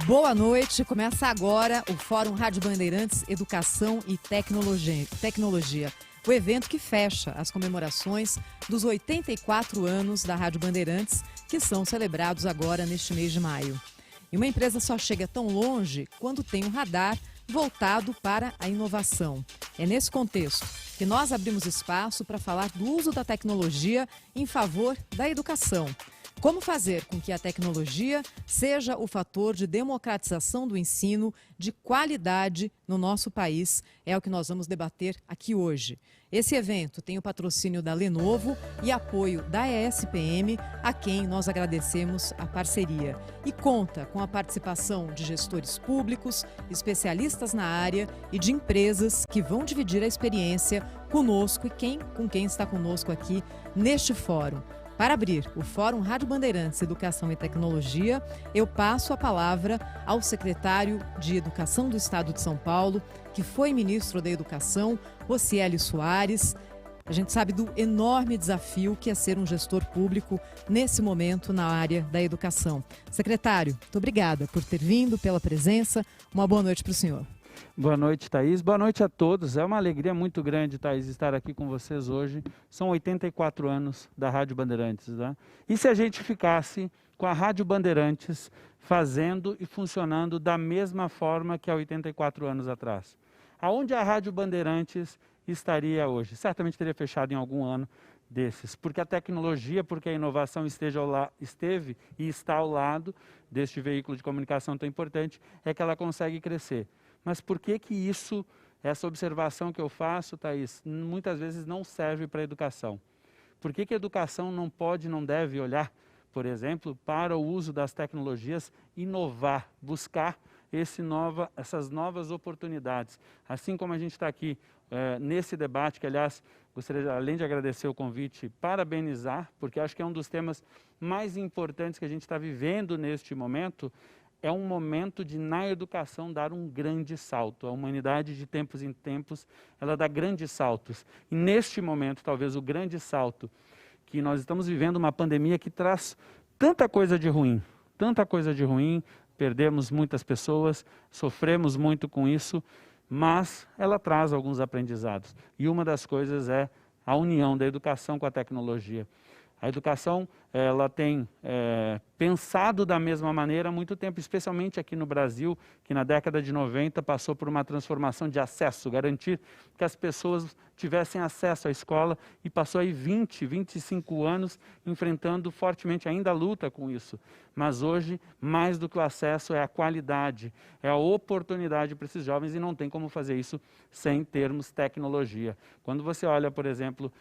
Boa noite, começa agora o Fórum Rádio Bandeirantes Educação e Tecnologia. O evento que fecha as comemorações dos 84 anos da Rádio Bandeirantes, que são celebrados agora neste mês de maio. E uma empresa só chega tão longe quando tem um radar voltado para a inovação. É nesse contexto que nós abrimos espaço para falar do uso da tecnologia em favor da educação. Como fazer com que a tecnologia seja o fator de democratização do ensino de qualidade no nosso país? É o que nós vamos debater aqui hoje. Esse evento tem o patrocínio da Lenovo e apoio da ESPM, a quem nós agradecemos a parceria. E conta com a participação de gestores públicos, especialistas na área e de empresas que vão dividir a experiência conosco e com quem está conosco aqui neste fórum. Para abrir o Fórum Rádio Bandeirantes Educação e Tecnologia, eu passo a palavra ao secretário de Educação do Estado de São Paulo, que foi ministro da Educação, Rocieli Soares. A gente sabe do enorme desafio que é ser um gestor público nesse momento na área da educação. Secretário, muito obrigada por ter vindo, pela presença. Uma boa noite para o senhor. Boa noite, Thaís. Boa noite a todos. É uma alegria muito grande, Thaís, estar aqui com vocês hoje. São 84 anos da Rádio Bandeirantes, né? E se a gente ficasse com a Rádio Bandeirantes fazendo e funcionando da mesma forma que há 84 anos atrás? Aonde a Rádio Bandeirantes estaria hoje? Certamente teria fechado em algum ano desses, porque a tecnologia, porque a inovação esteve e está ao lado deste veículo de comunicação tão importante, é que ela consegue crescer. Mas por que isso, essa observação que eu faço, Thaís, muitas vezes não serve para a educação? Por que a educação não pode, não deve olhar, por exemplo, para o uso das tecnologias, inovar, buscar essas novas oportunidades? Assim como a gente está aqui nesse debate, que aliás, gostaria, além de agradecer o convite, parabenizar, porque acho que é um dos temas mais importantes que a gente está vivendo neste momento. É um momento de, na educação, dar um grande salto. A humanidade, de tempos em tempos, ela dá grandes saltos. E neste momento, talvez o grande salto, que nós estamos vivendo uma pandemia que traz tanta coisa de ruim, perdemos muitas pessoas, sofremos muito com isso, mas ela traz alguns aprendizados. E uma das coisas é a união da educação com a tecnologia. A educação, ela tem pensado da mesma maneira há muito tempo, especialmente aqui no Brasil, que na década de 90 passou por uma transformação de acesso, garantir que as pessoas tivessem acesso à escola, e passou aí 25 anos enfrentando fortemente ainda a luta com isso. Mas hoje, mais do que o acesso, é a qualidade, é a oportunidade para esses jovens, e não tem como fazer isso sem termos tecnologia. Quando você olha, por exemplo,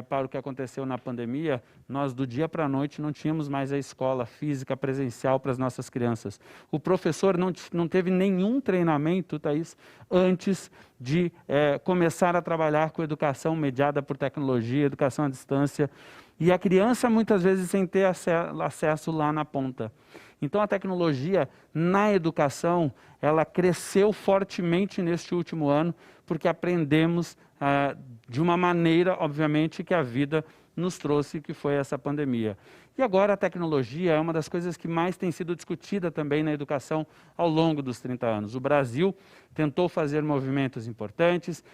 para o que aconteceu na pandemia, nós do dia para a noite não tínhamos mais a escola física presencial para as nossas crianças. O professor não teve nenhum treinamento, Thaís, antes de começar a trabalhar com educação mediada por tecnologia, educação à distância, e a criança muitas vezes sem ter acesso lá na ponta. Então a tecnologia na educação, ela cresceu fortemente neste último ano, porque aprendemos de uma maneira, obviamente, que a vida nos trouxe, que foi essa pandemia. E agora a tecnologia é uma das coisas que mais tem sido discutida também na educação ao longo dos 30 anos. O Brasil tentou fazer movimentos importantes,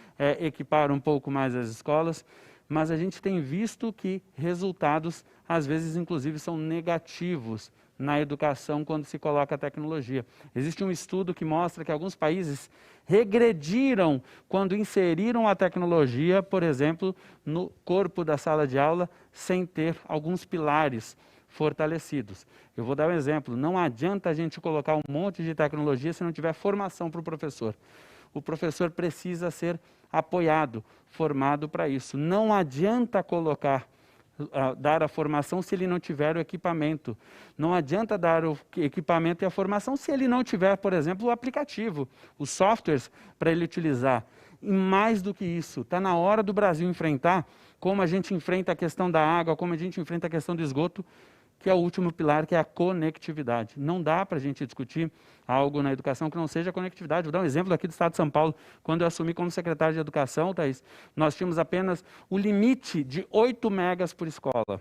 equipar um pouco mais as escolas, mas a gente tem visto que resultados, às vezes, inclusive, são negativos na educação quando se coloca a tecnologia. Existe um estudo que mostra que alguns países regrediram quando inseriram a tecnologia, por exemplo, no corpo da sala de aula, sem ter alguns pilares fortalecidos. Eu vou dar um exemplo. Não adianta a gente colocar um monte de tecnologia se não tiver formação para o professor. O professor precisa ser apoiado, formado para isso. Não adianta dar a formação se ele não tiver o equipamento. Não adianta dar o equipamento e a formação se ele não tiver, por exemplo, o aplicativo, os softwares para ele utilizar. E mais do que isso, está na hora do Brasil enfrentar, como a gente enfrenta a questão da água, como a gente enfrenta a questão do esgoto, que é o último pilar, que é a conectividade. Não dá para a gente discutir algo na educação que não seja conectividade. Vou dar um exemplo aqui do Estado de São Paulo. Quando eu assumi como secretário de Educação, Thaís, nós tínhamos apenas o limite de 8 megas por escola.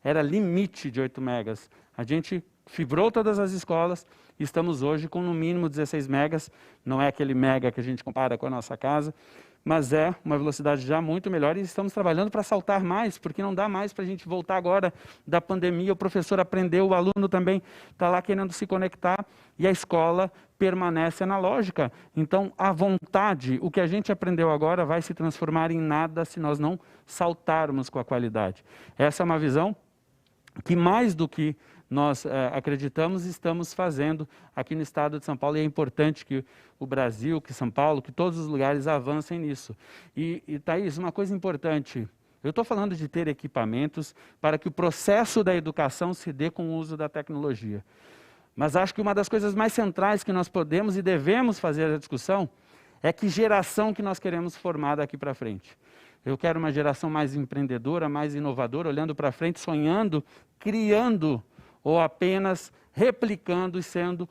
Era limite de 8 megas. A gente fibrou todas as escolas estamos hoje com no mínimo 16 megas, não é aquele mega que a gente compara com a nossa casa, mas é uma velocidade já muito melhor e estamos trabalhando para saltar mais, porque não dá mais para a gente voltar agora da pandemia, o professor aprendeu, o aluno também está lá querendo se conectar e a escola permanece analógica. Então, a vontade, o que a gente aprendeu agora vai se transformar em nada se nós não saltarmos com a qualidade. Essa é uma visão que mais do que nós acreditamos, estamos fazendo aqui no estado de São Paulo, e é importante que o Brasil, que São Paulo, que todos os lugares avancem nisso. E Thaís, uma coisa importante, eu estou falando de ter equipamentos para que o processo da educação se dê com o uso da tecnologia. Mas acho que uma das coisas mais centrais que nós podemos e devemos fazer a discussão é que geração que nós queremos formar daqui para frente. Eu quero uma geração mais empreendedora, mais inovadora, olhando para frente, sonhando, criando, ou apenas replicando e sendo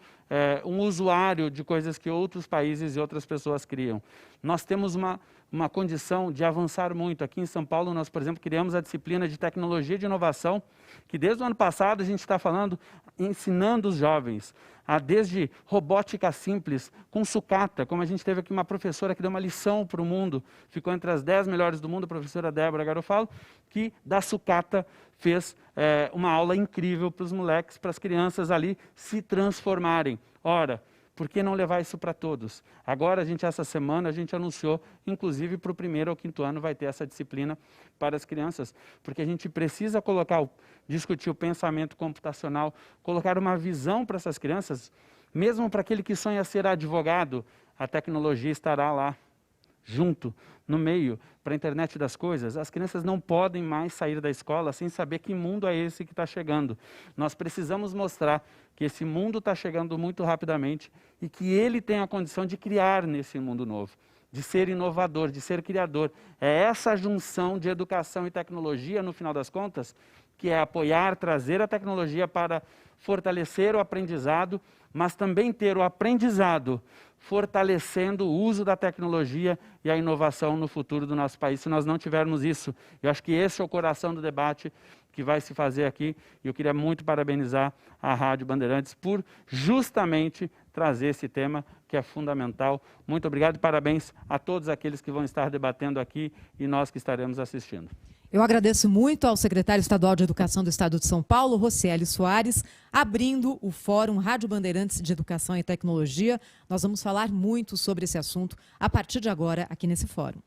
um usuário de coisas que outros países e outras pessoas criam. Nós temos uma condição de avançar muito. Aqui em São Paulo, nós, por exemplo, criamos a disciplina de tecnologia de inovação, que desde o ano passado a gente está falando, ensinando os jovens, desde robótica simples, com sucata, como a gente teve aqui uma professora que deu uma lição para o mundo, ficou entre as 10 melhores do mundo, a professora Débora Garofalo, que da sucata fez uma aula incrível para os moleques, para as crianças ali se transformarem. Ora, por que não levar isso para todos? Agora, essa semana, a gente anunciou, inclusive para o 1º ao 5º ano vai ter essa disciplina para as crianças, porque a gente precisa discutir o pensamento computacional, colocar uma visão para essas crianças, mesmo para aquele que sonha ser advogado, a tecnologia estará lá, junto, no meio, para a internet das coisas. As crianças não podem mais sair da escola sem saber que mundo é esse que está chegando. Nós precisamos mostrar que esse mundo está chegando muito rapidamente e que ele tem a condição de criar nesse mundo novo, de ser inovador, de ser criador. É essa junção de educação e tecnologia, no final das contas, que é apoiar, trazer a tecnologia para fortalecer o aprendizado, mas também ter o aprendizado fortalecendo o uso da tecnologia e a inovação no futuro do nosso país. Se nós não tivermos isso, eu acho que esse é o coração do debate que vai se fazer aqui, e eu queria muito parabenizar a Rádio Bandeirantes por justamente trazer esse tema que é fundamental. Muito obrigado e parabéns a todos aqueles que vão estar debatendo aqui e nós que estaremos assistindo. Eu agradeço muito ao secretário estadual de Educação do Estado de São Paulo, Rocieli Soares, abrindo o Fórum Rádio Bandeirantes de Educação e Tecnologia. Nós vamos falar muito sobre esse assunto a partir de agora aqui nesse fórum.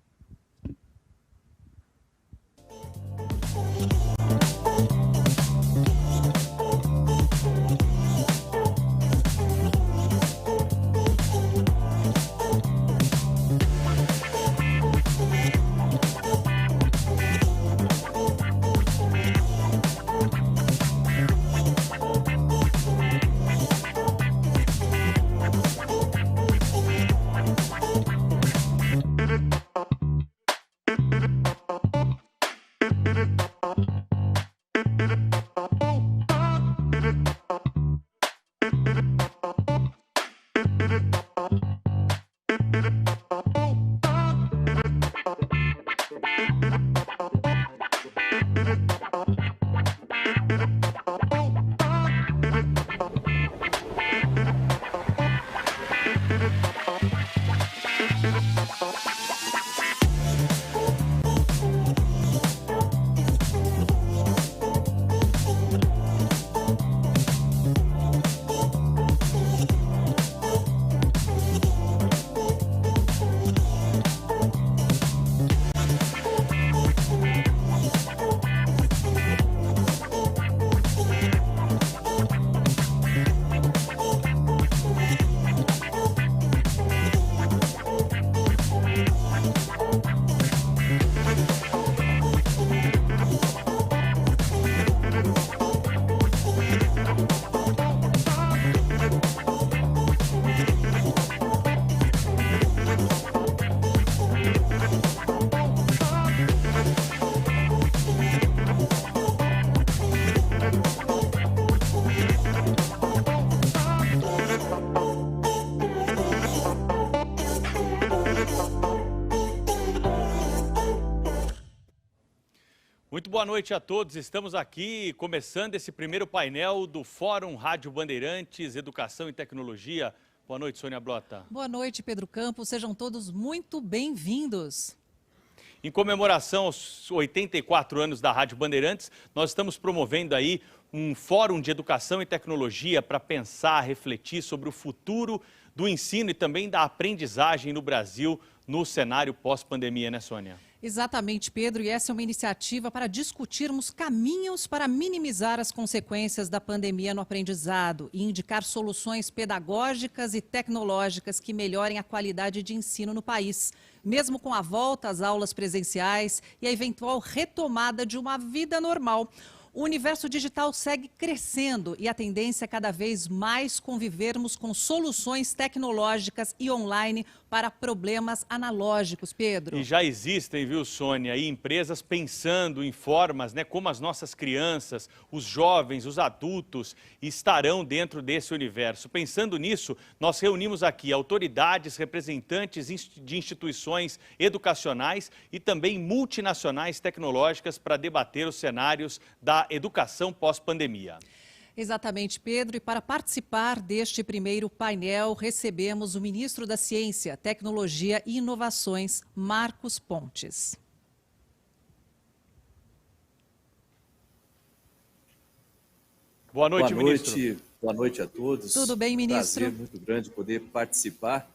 boa noite a todos. Estamos aqui começando esse primeiro painel do Fórum Rádio Bandeirantes, Educação e Tecnologia. Boa noite, Sônia Blota. Boa noite, Pedro Campos. Sejam todos muito bem-vindos. Em comemoração aos 84 anos da Rádio Bandeirantes, nós estamos promovendo aí um fórum de educação e tecnologia para pensar, refletir sobre o futuro do ensino e também da aprendizagem no Brasil no cenário pós-pandemia, né, Sônia? Exatamente, Pedro, e essa é uma iniciativa para discutirmos caminhos para minimizar as consequências da pandemia no aprendizado e indicar soluções pedagógicas e tecnológicas que melhorem a qualidade de ensino no país, mesmo com a volta às aulas presenciais e a eventual retomada de uma vida normal. O universo digital segue crescendo e a tendência é cada vez mais convivermos com soluções tecnológicas e online para problemas analógicos, Pedro. E já existem, viu, Sônia, aí empresas pensando em formas, né, como as nossas crianças, os jovens, os adultos estarão dentro desse universo. Pensando nisso, nós reunimos aqui autoridades, representantes de instituições educacionais e também multinacionais tecnológicas para debater os cenários da educação pós-pandemia. Exatamente, Pedro. E para participar deste primeiro painel, recebemos o ministro da Ciência, Tecnologia e Inovações, Marcos Pontes. Boa noite, ministro. Boa noite a todos. Tudo bem, ministro? É um prazer muito grande poder participar.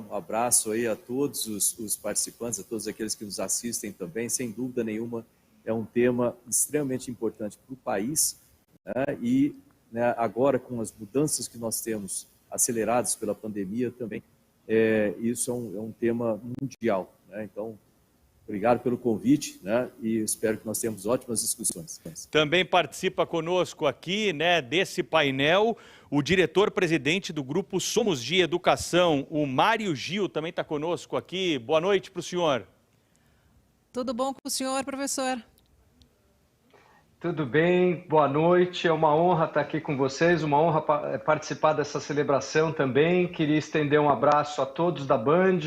Um abraço aí a todos os participantes, a todos aqueles que nos assistem também. Sem dúvida nenhuma, é um tema extremamente importante para o país, né? E, né, agora com as mudanças que nós temos aceleradas pela pandemia também, isso é um tema mundial, né? Então, obrigado pelo convite, né? E espero que nós tenhamos ótimas discussões. Também participa conosco aqui, né, desse painel o diretor-presidente do grupo Somos de Educação, o Mário Gil, também está conosco aqui. Boa noite para o senhor. Tudo bom com o senhor, professor? Tudo bem, boa noite. É uma honra estar aqui com vocês, uma honra participar dessa celebração também. Queria estender um abraço a todos da Band,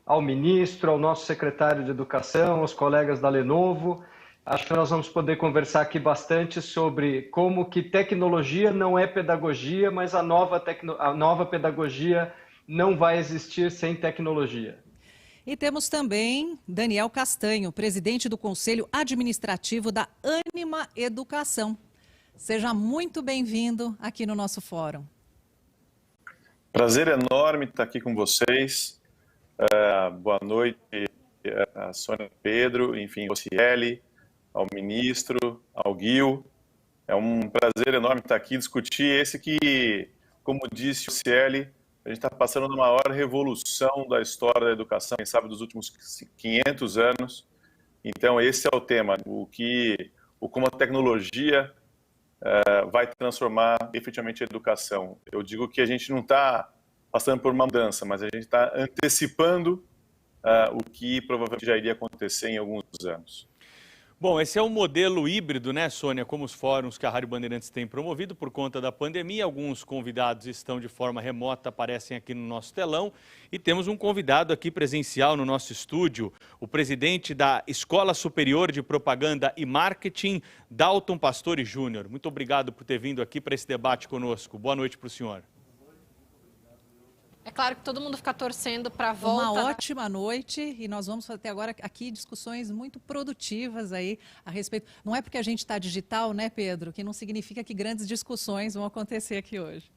ao ministro, ao nosso secretário de Educação, aos colegas da Lenovo. Acho que nós vamos poder conversar aqui bastante sobre como que tecnologia não é pedagogia, mas a nova pedagogia não vai existir sem tecnologia. E temos também Daniel Castanho, presidente do Conselho Administrativo da Ânima Educação. Seja muito bem-vindo aqui no nosso fórum. Prazer enorme estar aqui com vocês. Boa noite a Sônia, Pedro, enfim, ao Cieli, ao ministro, ao Gil. É um prazer enorme estar aqui e discutir esse que, como disse o Cieli, a gente está passando uma maior revolução da história da educação, quem sabe dos últimos 500 anos. Então esse é o tema, como a tecnologia vai transformar efetivamente a educação. Eu digo que a gente não está passando por uma mudança, mas a gente está antecipando o que provavelmente já iria acontecer em alguns anos. Bom, esse é um modelo híbrido, né, Sônia, como os fóruns que a Rádio Bandeirantes tem promovido por conta da pandemia. Alguns convidados estão de forma remota, aparecem aqui no nosso telão. E temos um convidado aqui presencial no nosso estúdio, o presidente da Escola Superior de Propaganda e Marketing, Dalton Pastore Júnior. Muito obrigado por ter vindo aqui para esse debate conosco. Boa noite para o senhor. É claro que todo mundo fica torcendo para a volta. Uma ótima noite e nós vamos até agora aqui discussões muito produtivas aí a respeito. Não é porque a gente está digital, né, Pedro, que não significa que grandes discussões vão acontecer aqui hoje.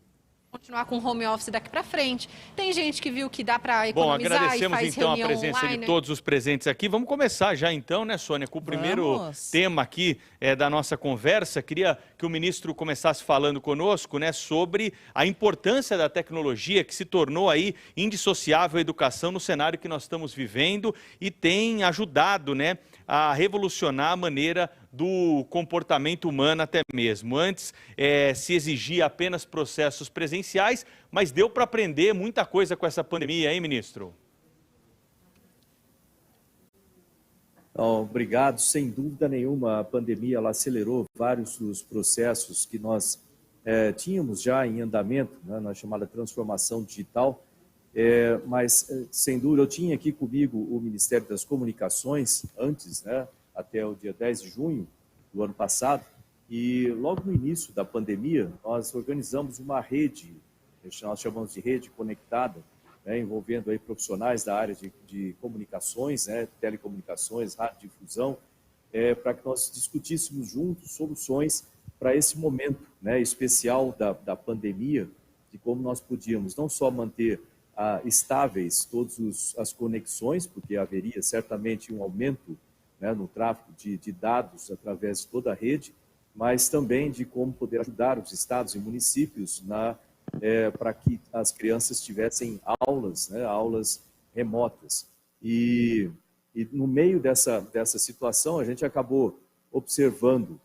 Continuar com home office daqui para frente. Tem gente que viu que dá para economizar. Bom, agradecemos e faz então a reunião presença online. de todos os presentes aqui. Vamos começar já então, né, Sônia, com o primeiro tema aqui da nossa conversa. Queria que o ministro começasse falando conosco, né, sobre a importância da tecnologia que se tornou aí indissociável à educação no cenário que nós estamos vivendo e tem ajudado, né, a revolucionar a maneira do comportamento humano até mesmo. Antes se exigia apenas processos presenciais, mas deu para aprender muita coisa com essa pandemia, hein, ministro? Obrigado. Sem dúvida nenhuma, a pandemia ela acelerou vários dos processos que nós tínhamos já em andamento, né, na chamada transformação digital, mas, sem dúvida, eu tinha aqui comigo o Ministério das Comunicações antes, né, até o dia 10 de junho do ano passado, e logo no início da pandemia, nós organizamos uma rede, nós chamamos de rede conectada, né, envolvendo aí profissionais da área de comunicações, né, telecomunicações, radiodifusão, para que nós discutíssemos juntos soluções para esse momento, né, especial da pandemia, de como nós podíamos não só manter estáveis todas as conexões, porque haveria certamente um aumento, né, no tráfego de dados através de toda a rede, mas também de como poder ajudar os estados e municípios para que as crianças tivessem aulas, né, aulas remotas. E no meio dessa situação, a gente acabou observando,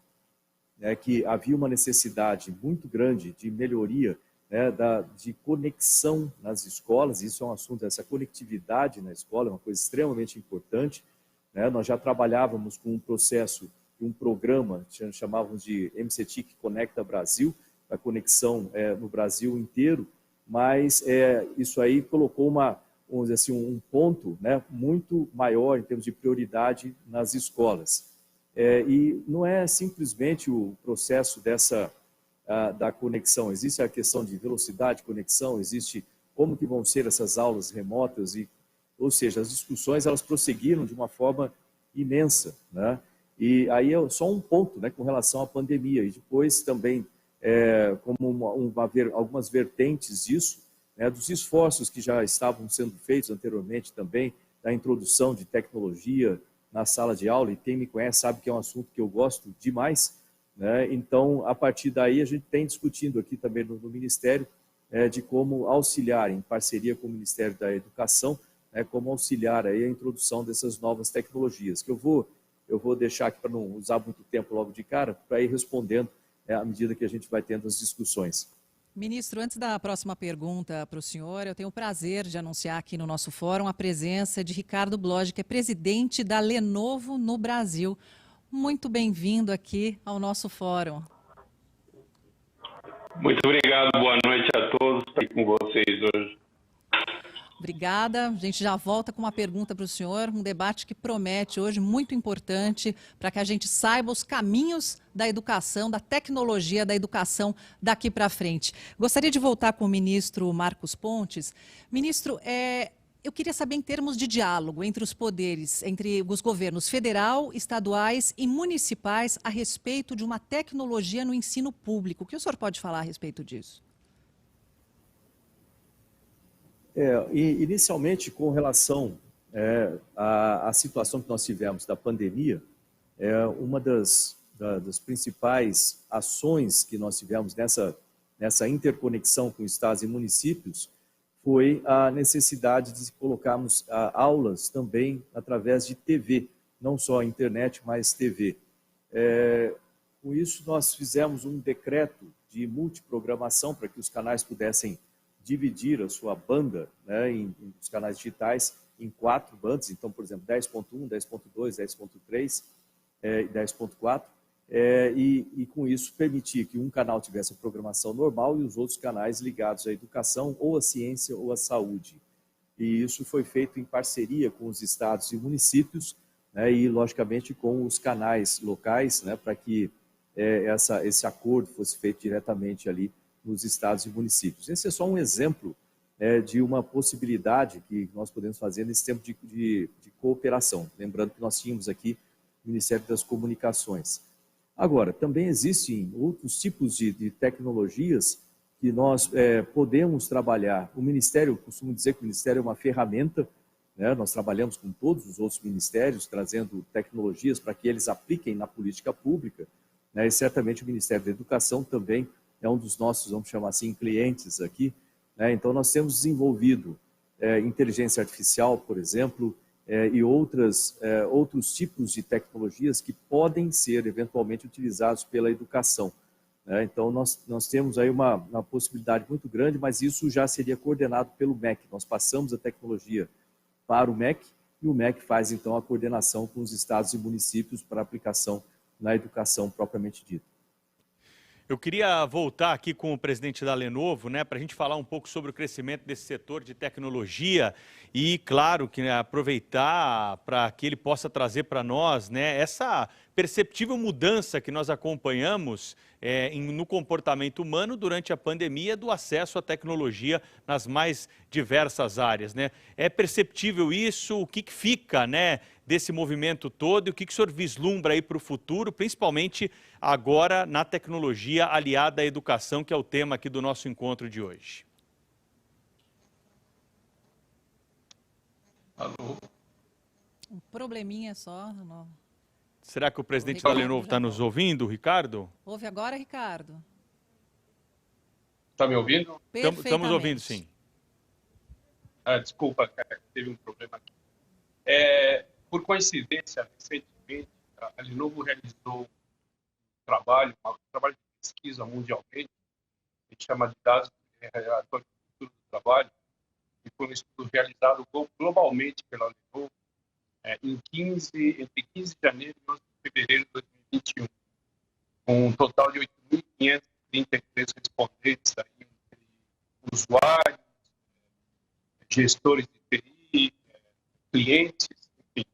né, que havia uma necessidade muito grande de melhoria, né, de conexão nas escolas. Isso é um assunto, essa conectividade na escola é uma coisa extremamente importante, né? Nós já trabalhávamos com um processo, um programa, chamávamos de MCTIC Conecta Brasil, a conexão no Brasil inteiro, mas isso aí colocou vamos dizer assim, um ponto, né, muito maior em termos de prioridade nas escolas. E não é simplesmente o processo da conexão, existe a questão de velocidade de conexão, existe como que vão ser essas aulas remotas, ou seja, as discussões elas prosseguiram de uma forma imensa, né? E aí é só um ponto, né, com relação à pandemia, e depois também como algumas vertentes disso, né, dos esforços que já estavam sendo feitos anteriormente também, da introdução de tecnologia na sala de aula, e quem me conhece sabe que é um assunto que eu gosto demais, né? Então, a partir daí, a gente tem discutindo aqui também no Ministério de como auxiliar, em parceria com o Ministério da Educação, né, como auxiliar aí a introdução dessas novas tecnologias, que eu vou deixar aqui para não usar muito tempo logo de cara, para ir respondendo à medida que a gente vai tendo as discussões. Ministro, antes da próxima pergunta para o senhor, eu tenho o prazer de anunciar aqui no nosso fórum a presença de Ricardo Bloge, que é presidente da Lenovo no Brasil. Muito bem-vindo aqui ao nosso fórum. Muito obrigado, boa noite a todos, estou aqui com vocês hoje. Obrigada. A gente já volta com uma pergunta para o senhor, um debate que promete hoje, muito importante, para que a gente saiba os caminhos da educação, da tecnologia da educação daqui para frente. Gostaria de voltar com o ministro Marcos Pontes. Ministro, eu queria saber em termos de diálogo entre os poderes, entre os governos federal, estaduais e municipais a respeito de uma tecnologia no ensino público. O que o senhor pode falar a respeito disso? Inicialmente, com relação à situação que nós tivemos da pandemia, uma das principais ações que nós tivemos nessa interconexão com estados e municípios foi a necessidade de colocarmos aulas também através de TV, não só internet, mas TV. Com isso, nós fizemos um decreto de multiprogramação para que os canais pudessem dividir a sua banda, né, os canais digitais em 4 bandas, então, por exemplo, 10.1, 10.2, 10.3 e 10.4, e com isso permitir que um canal tivesse a programação normal e os outros canais ligados à educação, ou à ciência, ou à saúde. E isso foi feito em parceria com os estados e municípios, né, e, logicamente, com os canais locais, né, para que esse acordo fosse feito diretamente ali nos estados e municípios. Esse é só um exemplo de uma possibilidade que nós podemos fazer nesse tempo de cooperação. Lembrando que nós tínhamos aqui o Ministério das Comunicações. Agora, também existem outros tipos de tecnologias que nós podemos trabalhar. O Ministério, eu costumo dizer que o Ministério é uma ferramenta, né? Nós trabalhamos com todos os outros ministérios, trazendo tecnologias para que eles apliquem na política pública, né? E certamente o Ministério da Educação também é um dos nossos, vamos chamar assim, clientes aqui, né? Então, nós temos desenvolvido inteligência artificial, por exemplo, e outros tipos de tecnologias que podem ser eventualmente utilizados pela educação, né? Então, nós temos aí uma possibilidade muito grande, mas isso já seria coordenado pelo MEC. Nós passamos a tecnologia para o MEC e o MEC faz, então, a coordenação com os estados e municípios para aplicação na educação propriamente dita. Eu queria voltar aqui com o presidente da Lenovo, né, para a gente falar um pouco sobre o crescimento desse setor de tecnologia e, claro, que, né, aproveitar para que ele possa trazer para nós, né, essa perceptível mudança que nós acompanhamos no comportamento humano durante a pandemia do acesso à tecnologia nas mais diversas áreas, né? É perceptível isso? O que fica, né, desse movimento todo e o que o senhor vislumbra aí para o futuro, principalmente agora na tecnologia aliada à educação, que é o tema aqui do nosso encontro de hoje? Alô? Um probleminha só. Não. Será que o presidente da Lenovo está nos ouvindo, Ricardo? Ouve agora, Ricardo? Está me ouvindo? Estamos ouvindo, sim. Desculpa, teve um problema aqui. Por coincidência, recentemente, a Lenovo realizou um trabalho de pesquisa mundialmente, que chama de dados atualizados do trabalho, que foi um estudo realizado globalmente pela Lenovo entre 15 de janeiro e 11 de fevereiro de 2021, com um total de 8.533 respondentes, aí, entre usuários, gestores de TI, clientes, enfim.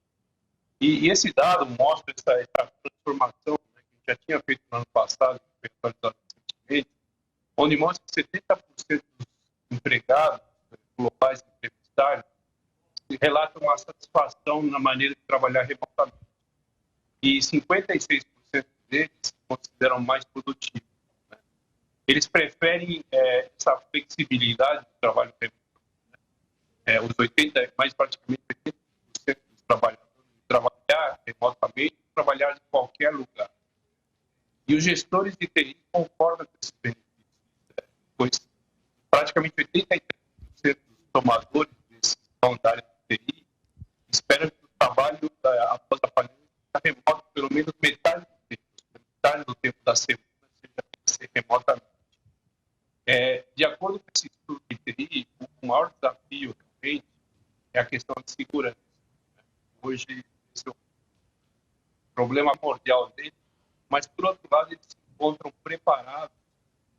E esse dado mostra essa transformação, né, que a gente já tinha feito no ano passado, que foi atualizado recentemente, onde mostra que 70% dos empregados globais entrevistados relatam uma satisfação na maneira de trabalhar remotamente. E 56% deles se consideram mais produtivos, né? Eles preferem essa flexibilidade do trabalho remoto. Né? Praticamente 80% dos trabalhadores trabalhar remotamente, trabalhar em qualquer lugar. E os gestores de TI concordam com esses benefícios, né? Pois praticamente 83% dos tomadores de decisão da área de TI esperam que o trabalho após a pandemia seja remoto pelo menos metade do tempo da semana seja remotamente. De acordo com esse estudo de TI, o maior desafio realmente é a questão de segurança. Hoje, esse é o problema primordial dele, mas, por outro lado, eles se encontram preparados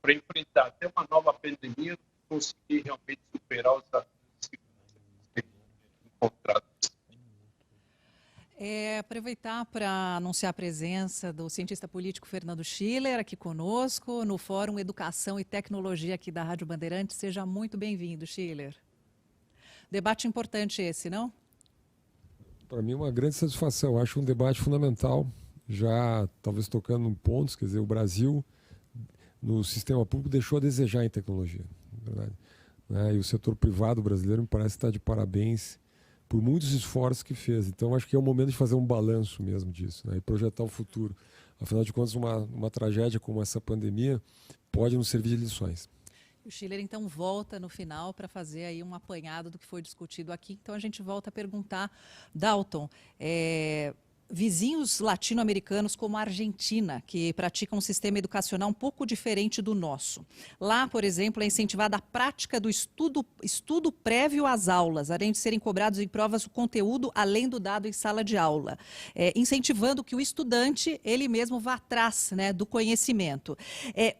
para enfrentar até uma nova pandemia e conseguir realmente superar os desafios de segurança que eles têm encontrado. Aproveitar para anunciar a presença do cientista político Fernando Schiller aqui conosco no Fórum Educação e Tecnologia aqui da Rádio Bandeirantes. Seja muito bem-vindo, Schiller. Debate importante esse, não? Para mim é uma grande satisfação. Acho um debate fundamental, já talvez tocando em pontos, quer dizer, o Brasil no sistema público deixou a desejar em tecnologia, na verdade. E o setor privado brasileiro me parece estar de parabéns por muitos esforços que fez. Então, acho que é o momento de fazer um balanço mesmo disso, né? E projetar o futuro. Afinal de contas, uma tragédia como essa pandemia pode nos servir de lições. O Schiller, então, volta no final para fazer aí um apanhado do que foi discutido aqui. Então, a gente volta a perguntar, Dalton, vizinhos latino-americanos como a Argentina, que praticam um sistema educacional um pouco diferente do nosso. Lá, por exemplo, é incentivada a prática do estudo prévio às aulas, além de serem cobrados em provas o conteúdo além do dado em sala de aula, incentivando que o estudante, ele mesmo, vá atrás, né, do conhecimento.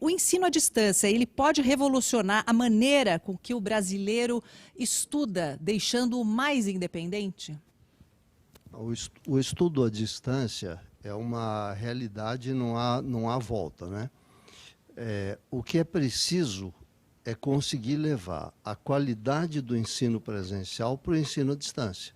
O ensino à distância, ele pode revolucionar a maneira com que o brasileiro estuda, deixando-o mais independente? O estudo à distância é uma realidade, não há volta, né? O que é preciso é conseguir levar a qualidade do ensino presencial para o ensino à distância.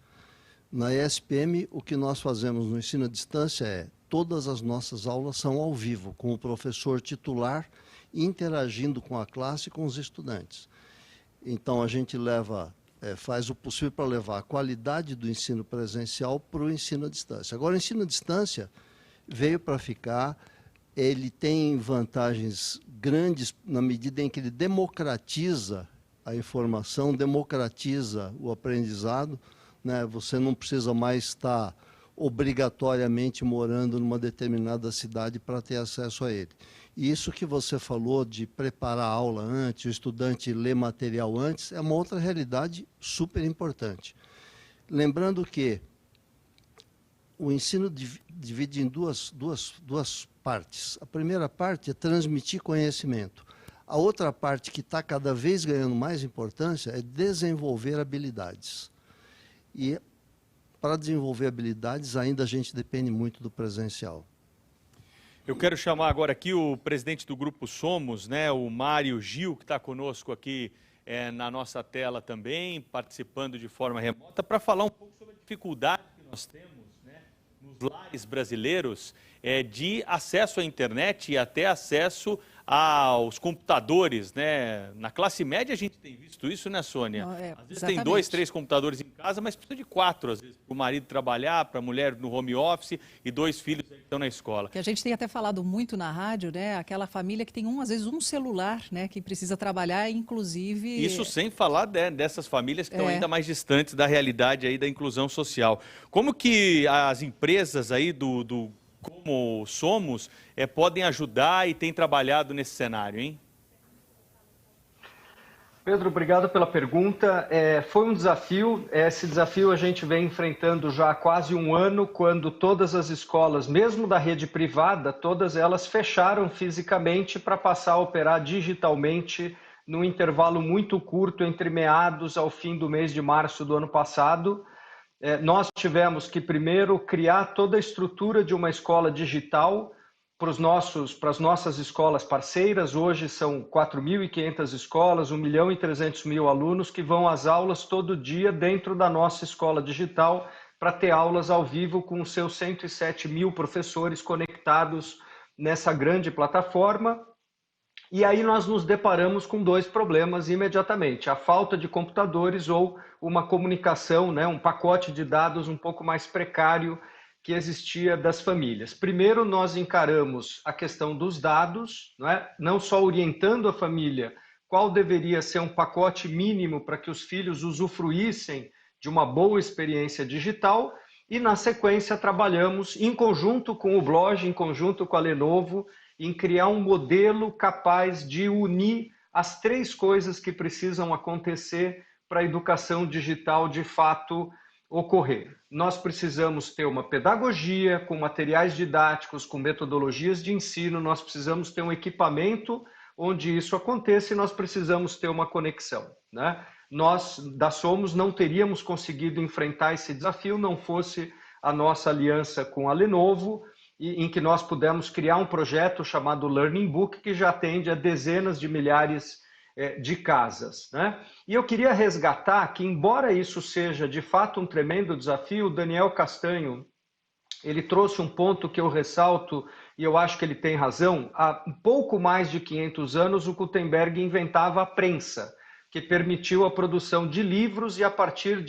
Na ESPM, o que nós fazemos no ensino à distância todas as nossas aulas são ao vivo, com o professor titular interagindo com a classe e com os estudantes. Então, a gente faz o possível para levar a qualidade do ensino presencial para o ensino à distância. Agora, o ensino à distância veio para ficar, ele tem vantagens grandes na medida em que ele democratiza a informação, democratiza o aprendizado, né? Você não precisa mais estar obrigatoriamente morando numa determinada cidade para ter acesso a ele. E isso que você falou de preparar a aula antes, o estudante ler material antes, é uma outra realidade super importante. Lembrando que o ensino divide em duas partes. A primeira parte é transmitir conhecimento. A outra parte, que está cada vez ganhando mais importância, é desenvolver habilidades. E para desenvolver habilidades, ainda a gente depende muito do presencial. Eu quero chamar agora aqui o presidente do Grupo Somos, né, o Mário Gil, que está conosco aqui na nossa tela também, participando de forma remota, para falar um pouco sobre a dificuldade que nós temos, né, nos lares brasileiros de acesso à internet e até acesso aos computadores, né? Na classe média a gente tem visto isso, né, Sônia? Não, Às vezes exatamente. tem 2, 3 computadores em casa, mas precisa de 4, às vezes, para o marido trabalhar, para a mulher no home office e 2 filhos que estão na escola. Que a gente tem até falado muito na rádio, né? Aquela família que tem às vezes um celular, né? Que precisa trabalhar, inclusive... Isso sem falar dessas famílias que estão ainda mais distantes da realidade aí da inclusão social. Como que as empresas aí como Somos, podem ajudar e têm trabalhado nesse cenário, hein? Pedro, obrigado pela pergunta. Foi um desafio. Esse desafio a gente vem enfrentando já há quase um ano, quando todas as escolas, mesmo da rede privada, todas elas fecharam fisicamente para passar a operar digitalmente num intervalo muito curto entre meados ao fim do mês de março do ano passado. Nós tivemos que primeiro criar toda a estrutura de uma escola digital para as nossas escolas parceiras. Hoje são 4.500 escolas, 1.300.000 alunos que vão às aulas todo dia dentro da nossa escola digital para ter aulas ao vivo com os seus 107.000 professores conectados nessa grande plataforma. E aí nós nos deparamos com 2 problemas imediatamente: a falta de computadores ou uma comunicação, né, um pacote de dados um pouco mais precário que existia das famílias. Primeiro, nós encaramos a questão dos dados, não só orientando a família qual deveria ser um pacote mínimo para que os filhos usufruíssem de uma boa experiência digital, e na sequência trabalhamos em conjunto com o Blog, em conjunto com a Lenovo, em criar um modelo capaz de unir as 3 coisas que precisam acontecer para a educação digital de fato ocorrer. Nós precisamos ter uma pedagogia com materiais didáticos, com metodologias de ensino, nós precisamos ter um equipamento onde isso aconteça e nós precisamos ter uma conexão, né? Nós, da Somos, não teríamos conseguido enfrentar esse desafio não fosse a nossa aliança com a Lenovo, em que nós pudemos criar um projeto chamado Learning Book, que já atende a dezenas de milhares de casas, né? E eu queria resgatar que, embora isso seja de fato um tremendo desafio, o Daniel Castanho, ele trouxe um ponto que eu ressalto, e eu acho que ele tem razão. Há um pouco mais de 500 anos, o Gutenberg inventava a prensa, que permitiu a produção de livros, e a partir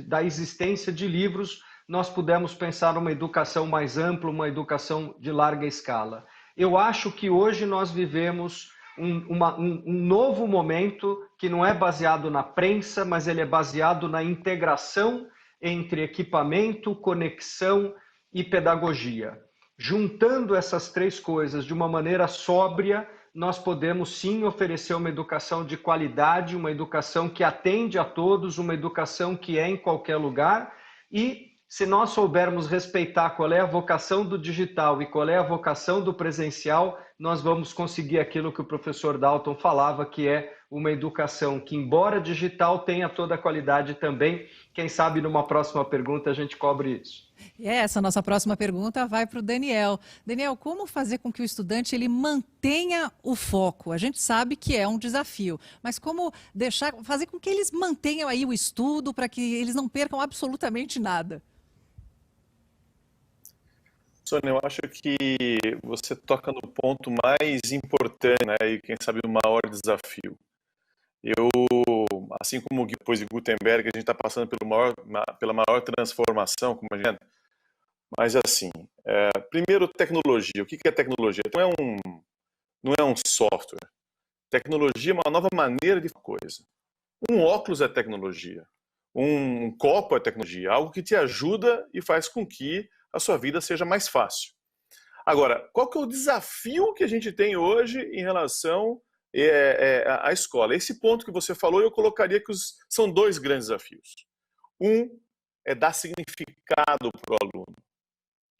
da existência de livros, nós pudemos pensar uma educação mais ampla, uma educação de larga escala. Eu acho que hoje nós vivemos um novo momento que não é baseado na prensa, mas ele é baseado na integração entre equipamento, conexão e pedagogia. Juntando essas 3 coisas de uma maneira sóbria, nós podemos sim oferecer uma educação de qualidade, uma educação que atende a todos, uma educação que é em qualquer lugar. E se nós soubermos respeitar qual é a vocação do digital e qual é a vocação do presencial, nós vamos conseguir aquilo que o professor Dalton falava, que é uma educação que, embora digital, tenha toda a qualidade também. Quem sabe numa próxima pergunta a gente cobre isso. E essa nossa próxima pergunta vai para o Daniel. Daniel, como fazer com que o estudante ele mantenha o foco? A gente sabe que é um desafio, mas como fazer com que eles mantenham aí o estudo para que eles não percam absolutamente nada? Sônia, eu acho que você toca no ponto mais importante, né, e quem sabe o maior desafio. Assim como depois de Gutenberg, a gente está passando pela maior transformação, como a gente... Mas assim, primeiro tecnologia. O que é tecnologia? Não é um software. Tecnologia é uma nova maneira de fazer coisa. Um óculos é tecnologia. Um copo é tecnologia. Algo que te ajuda e faz com que a sua vida seja mais fácil. Agora, qual que é o desafio que a gente tem hoje em relação à escola? Esse ponto que você falou, eu colocaria que são 2 grandes desafios. Um é dar significado para o aluno,